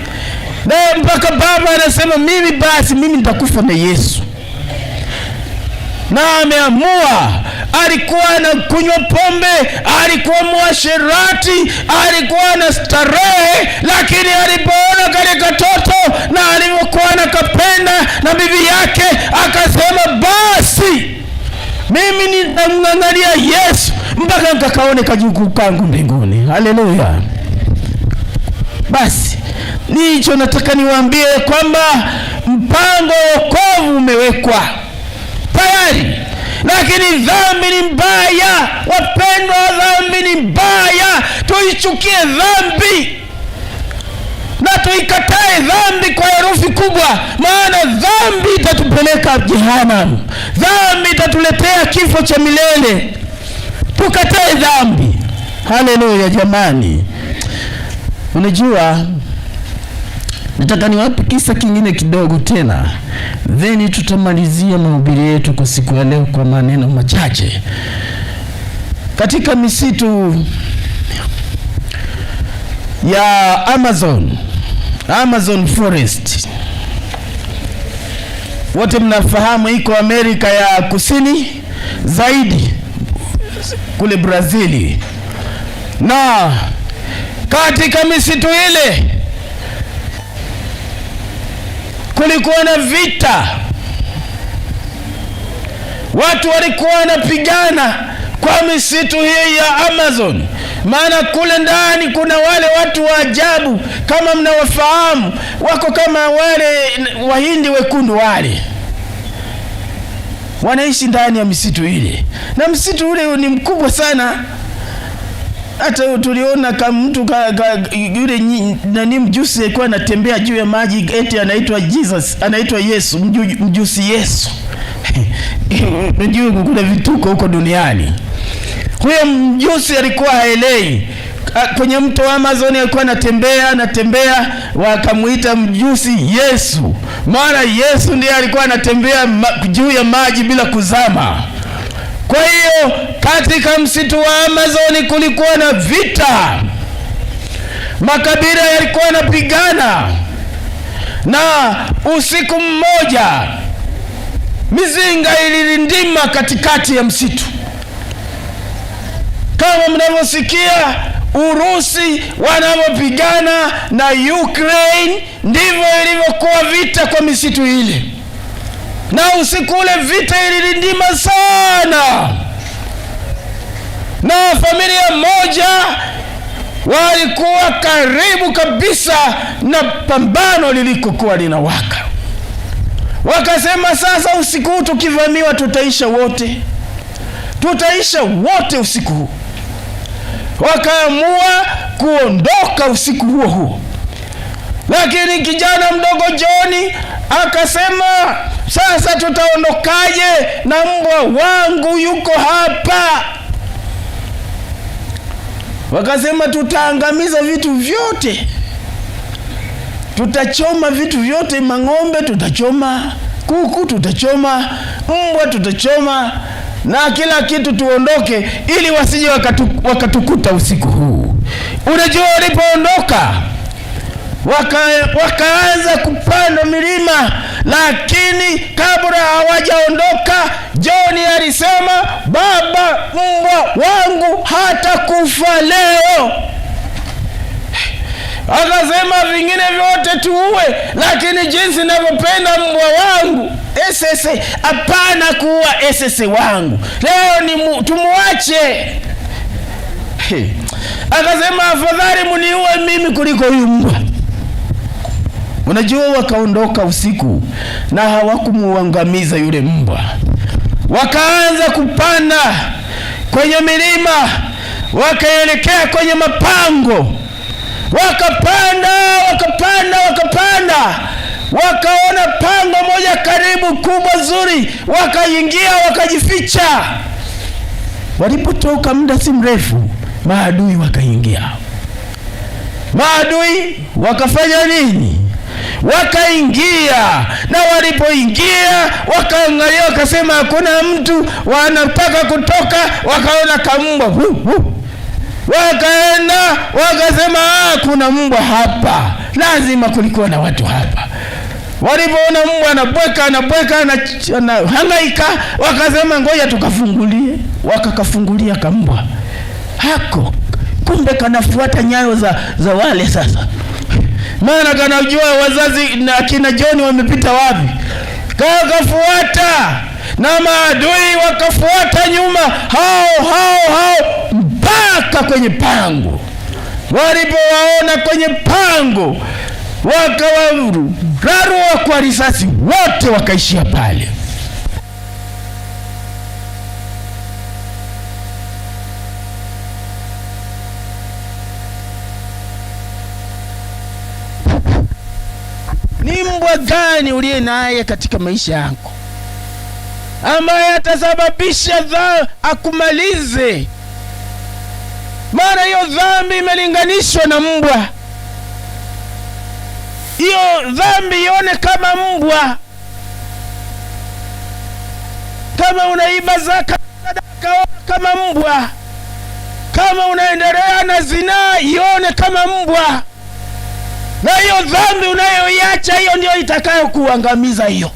Speaker 7: Na mpaka Baba anasema mimi nitakufa na Yesu. Na ameamua. Alikuwa anakunywa pombe, alikuwa mwasherati, alikuwa na starehe, lakini alipoona kale katoto na alivyokuwa anakapenda na bibi yake, akasema basi mimi nitamng'ang'ania Yesu mpaka nikakaone kajukuu kangu mbinguni. Haleluya. Basi nicho nataka niwaambie kwamba mpango wa wokovu umewekwa tayari, lakini dhambi ni mbaya. Wapendwa, dhambi ni mbaya. Tuichukie dhambi na tuikatae dhambi kwa herufi kubwa, maana dhambi itatupeleka jehanamu. Dhambi itatuletea kifo cha milele. Tukatae dhambi. Haleluya jamani. Unajua, nataka niwape kisa kingine kidogo tena, then tutamalizia mahubiri yetu kwa siku ya leo kwa maneno machache. Katika misitu ya Amazon Forest, wote mnafahamu iko Amerika ya Kusini zaidi, kule Brazili. Na katika misitu ile kulikuwa na vita. Watu walikuwa wanapigana kwa misitu hii ya Amazon, maana kule ndani kuna wale watu wa ajabu, kama mnawafahamu, wako kama wale Wahindi wekundu, wale wanaishi ndani ya misitu ile. Na msitu ule ni mkubwa sana. Hata tuliona kama mtu yule nani mjusi alikuwa anatembea juu ya maji, eti anaitwa Yesu, mjusi Yesu. Unajua kuna vituko huko duniani. Huyo mjusi alikuwa haelei. Kwenye mto wa Amazon alikuwa anatembea, wakamuita mjusi Yesu. Maana Yesu ndiye alikuwa anatembea juu ya maji bila kuzama. Kwa hiyo katika msitu wa Amazon kulikuwa na vita. Makabila yalikuwa yanapigana. Na usiku mmoja mizinga ilirindima katikati ya msitu. Kama mnavyosikia Urusi wanapopigana na Ukraine, ndivyo ilivyokuwa vita kwa misitu ile. Na usiku ule vita ilirindima sana. Na familia moja walikuwa karibu kabisa na pambano lilikokuwa linawaka. Wakasema sasa usiku huu tukivamiwa tutaisha wote. Tutaisha wote usiku huu. Wakaamua kuondoka usiku huo. Lakini kijana mdogo John akasema, sasa tutaondokaje na mbwa wangu yuko hapa? Wakasema tutaangamiza vitu vyote. Tutachoma vitu vyote, mang'ombe tutachoma, kuku tutachoma, mbwa tutachoma, na kila kitu tuondoke ili wasije wakatukuta usiku huu. Unajua walipoondoka wakaanza kupanda milima, lakini kabla hawajaondoka John alisema, baba, mbwa wangu hatakufa leo. Akasema vingine vyote tuue, lakini jinsi ninavyopenda mbwa wangu esese, hapana kuua esese wangu. Leo ni tumuache. Akasema afadhali muniue mimi kuliko huyu mbwa. Unajua wakaondoka usiku na hawakumuangamiza yule mbwa. Wakaanza kupanda kwenye milima, wakaelekea kwenye mapango. Wakapanda. Wakaona pango moja karibu kubwa zuri, wakaingia wakajificha. Walipotoka muda si mrefu, maadui wakaingia. Maadui wakafanya nini? Wakaingia, na walipoingia wakaangalia, wakasema hakuna mtu, wanataka kutoka, wakaona kambwa. Wakaenda wakasema kuna mbwa hapa, lazima kulikuwa na watu hapa. Walipoona mbwa anabweka anahangaika, wakasema ngoja tukafungulie. Wakakafungulia kambwa hako, kumbe kanafuata nyayo za wale sasa. Maana kanajua wazazi na akina John wamepita wapi. Kakafuata, na maadui wakafuata nyuma, hao mpaka kwenye pango. Walipowaona kwenye pango, wakawararua kwa risasi, wote wakaishia pale. Ni mbwa gani uliye naye katika maisha yako ambaye atasababisha akumalize? Maana hiyo dhambi imelinganishwa na mbwa. Hiyo dhambi ione kama mbwa. Kama unaiba zaka kama mbwa. Kama unaendelea na zinaa ione kama mbwa. Na hiyo dhambi unayoiacha, hiyo ndio itakayo kuangamiza. Hiyo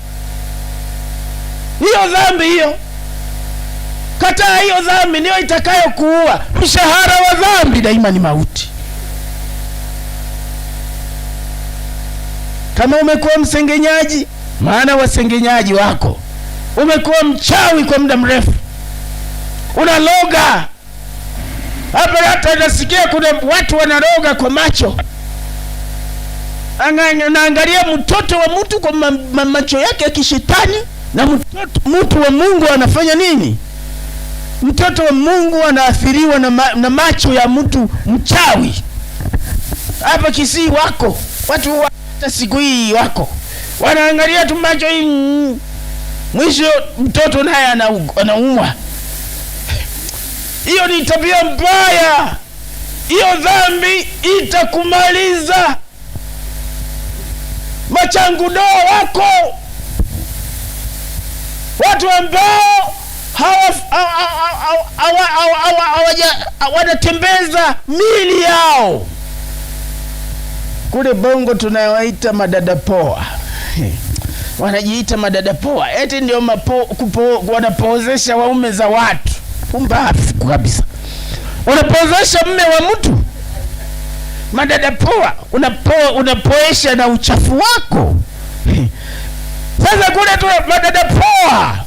Speaker 7: dhambi hiyo, kataa hiyo dhambi, ndio itakayo kuua. Mshahara wa dhambi daima ni mauti. Kama umekuwa msengenyaji, maana wasengenyaji wako, umekuwa mchawi kwa muda mrefu, unaloga hata nasikia kuna watu wanaroga kwa macho. Naangalia mtoto wa mtu kwa macho yake ya kishetani, na mtu wa Mungu anafanya nini? Mtoto wa Mungu anaathiriwa na macho ya mtu mchawi. Hapa Kisii wako watu hata siku hii wako wanaangalia tu macho hii, mwisho mtoto naye anaumwa. Hiyo ni tabia mbaya. Hiyo dhambi itakumaliza. Machangudo wako, watu ambao wanatembeza mili yao. Kule Bongo tunawaita madada poa. Wanajiita madada poa, eti ndio wanapozesha waume za watu. Pumbavu kabisa. Unapozesha mume wa mtu. Madada poa, unapoesha na uchafu wako. Sasa kule tu madada poa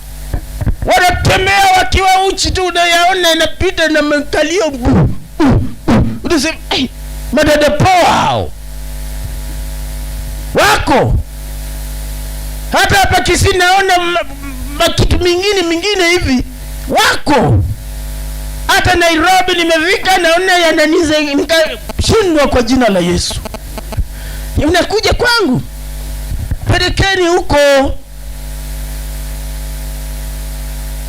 Speaker 7: wanatembea wakiwa uchi tu, unayaona inapita na makalio. Unasema madada poa hao wako. Hata hapa Kisii naona makitu mingine hivi wako. Hata Nairobi nimefika naona yananiza, nikashindwa kwa jina la Yesu. Unakuja kwangu, pelekeni huko.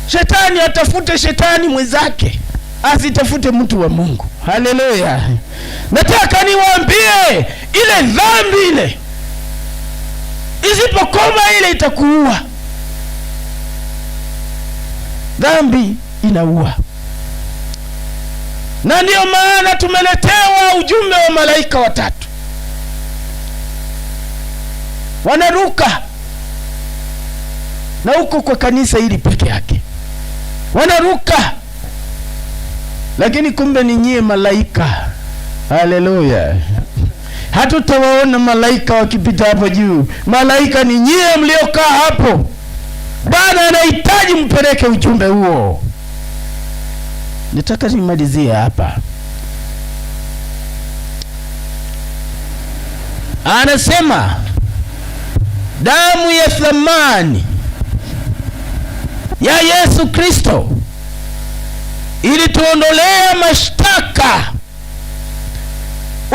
Speaker 7: Shetani atafute shetani mwenzake, asitafute mtu wa Mungu. Haleluya. Nataka niwaambie, ile dhambi ile isipokoma, ile itakuua. Dhambi inaua. Na ndio maana tumeletewa ujumbe wa malaika watatu. Wanaruka. Na huko kwa kanisa hili peke yake wanaruka, lakini kumbe ni nyie malaika. Haleluya. Hatutawaona malaika wakipita hapo juu. Malaika ni nyie mliokaa hapo. Bwana anahitaji mpeleke ujumbe huo. Nitaka nimalizie hapa. Anasema damu ya thamani ya Yesu Kristo ilituondolea mashtaka.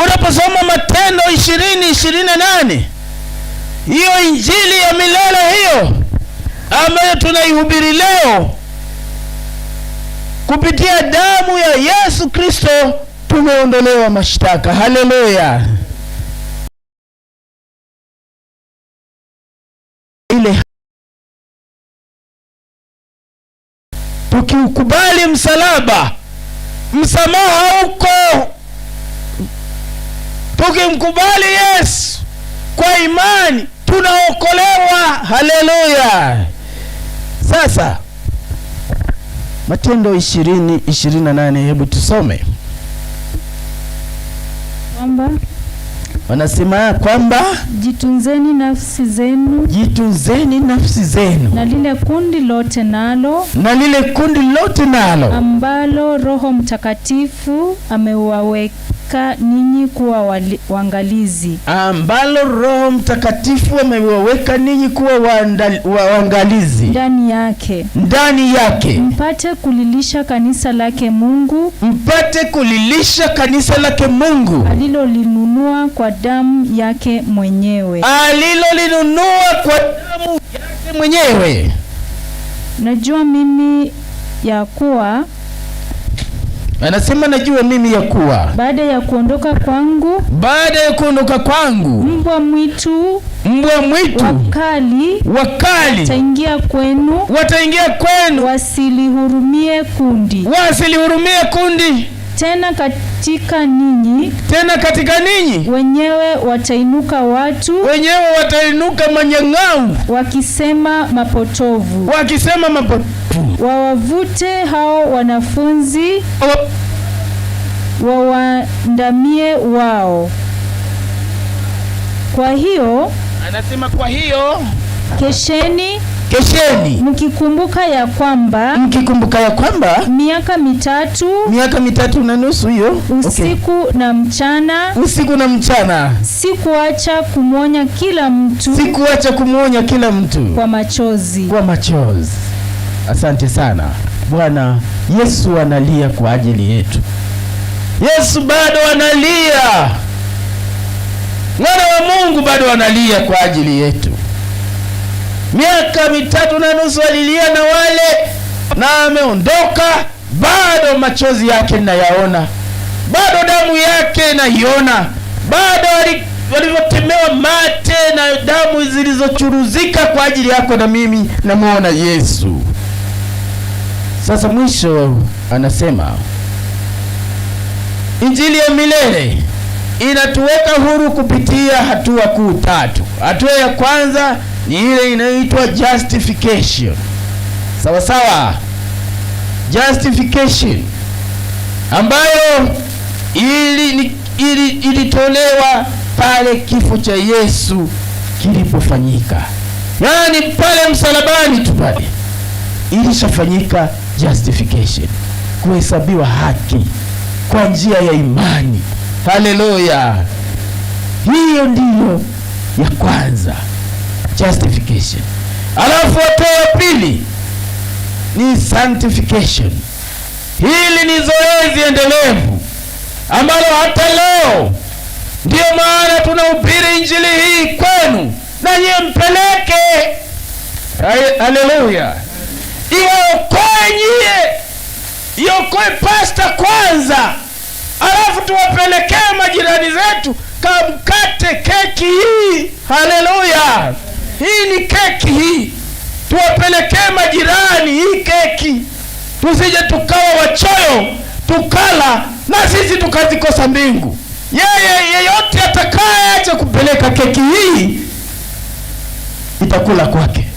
Speaker 7: Unaposoma Matendo 20:28, hiyo injili ya milele hiyo ambayo tunaihubiri leo, kupitia damu ya Yesu Kristo tumeondolewa mashtaka. Haleluya. tukubali msalaba, msamaha uko. Tukimkubali Yesu kwa imani tunaokolewa. Haleluya. Sasa Matendo 20:28, hebu tusome.
Speaker 8: Kwamba
Speaker 7: wanasema kwamba
Speaker 8: jitunzeni nafsi zenu na lile kundi lote nalo ambalo Roho Mtakatifu amewaweka ninyi kuwa waangalizi.
Speaker 7: Ambalo Roho Mtakatifu amewaweka ninyi kuwa waangalizi ndani yake,
Speaker 8: mpate kulilisha kanisa lake Mungu, alilolinunua kwa damu yake mwenyewe. Najua mimi ya kuwa,
Speaker 7: anasema najua mimi ya kuwa,
Speaker 8: baada ya kuondoka kwangu mbwa mwitu wakali wataingia kwenu wasilihurumie kundi. Tena katika ninyi wenyewe watainuka manyang'au wakisema mapotovu, wawavute hao wanafunzi wawaandamie wao. Kwa hiyo kesheni mkikumbuka ya kwamba miaka mitatu na nusu hiyo usiku na mchana sikuacha kumwonya kila mtu kwa machozi.
Speaker 7: Asante sana. Bwana Yesu analia kwa ajili yetu. Yesu bado analia. Mwana wa Mungu bado analia kwa ajili yetu. Miaka 3 na nusu alilia na wale, na ameondoka. Bado machozi yake ninayaona, bado damu yake naiona, bado walivyotemewa mate na damu zilizochuruzika kwa ajili yako na mimi, namuona Yesu. Sasa mwisho anasema Injili ya milele inatuweka huru kupitia hatua kuu 3. Hatua ya kwanza ni ile inayoitwa justification. Sawa. Justification ambayo ilitolewa pale kifo cha Yesu kilipofanyika. Yaani pale msalabani tu pale ilishafanyika justification, kuhesabiwa haki kwa njia ya imani. Haleluya. Hiyo ndiyo ya kwanza, justification. Alafu hatua ya pili ni sanctification. Hili ni zoezi endelevu ambalo hata leo ndio maana tunahubiri injili hii kwenu, na nyie mpeleke. Haleluya. Iokoe nyie, iokoe pasta kwanza, alafu tuwapelekee majirani zetu kamkate keki hii. Haleluya. Hii ni keki hii, tuwapelekee majirani hii keki. Tusije tukawa wachoyo tukala na sisi tukazikosa mbingu. Yeyote atakayeacha kupeleka keki hii itakula kwake.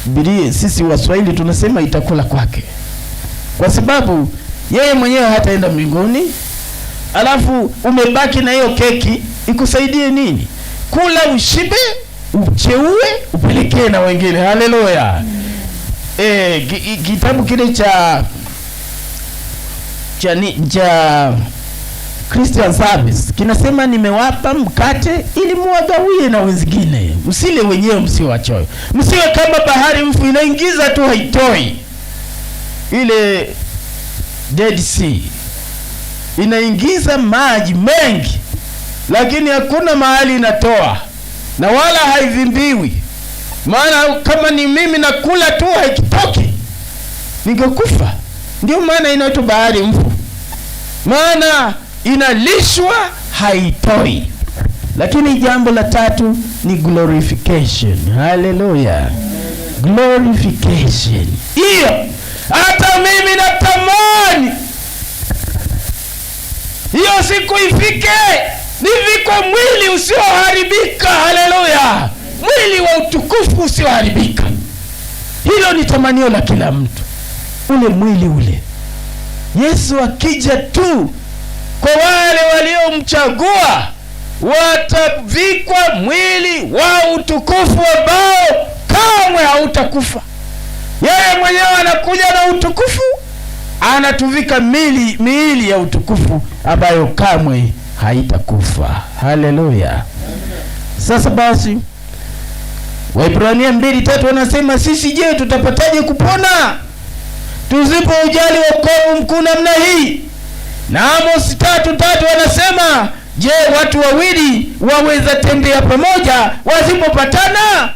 Speaker 7: Biblia, sisi Waswahili tunasema itakula kwake, kwa sababu yeye mwenyewe hataenda mbinguni. Alafu umebaki na hiyo keki, ikusaidie nini? Kula ushibe, ucheue, upelekee na wengine. Haleluya. Kitabu kile cha Christian Service kinasema nimewapa mkate ili muwagawie na wengine. Msile wenyewe, msiwe wachoyo. Msiwe kama bahari mfu inaingiza tu haitoi. Ile Dead Sea inaingiza maji mengi, lakini hakuna mahali inatoa, na wala haivimbiwi. Maana kama ni mimi nakula tu haikitoki, ningekufa. Ndio maana inaitwa bahari mfu, maana inalishwa haitoi. Lakini jambo la tatu ni glorification. Haleluya. Glorification. Hiyo Hata mimi natamani hiyo siku ifike, nivikwe mwili usioharibika. Haleluya! Mwili wa utukufu usioharibika. Hilo ni tamanio la kila mtu, ule mwili ule. Yesu akija tu, kwa wale waliomchagua watavikwa mwili wa utukufu ambao kamwe hautakufa. Yeye mwenyewe anakuja na utukufu, anatuvika miili ya utukufu ambayo kamwe haitakufa. Haleluya! Sasa basi, Waebrania 2:3 wanasema, sisi je, tutapataje kupona tusipo ujali wokovu mkuu namna hii? Na Amos 3:3 wanasema, je, watu wawili waweza tembea pamoja wasipopatana?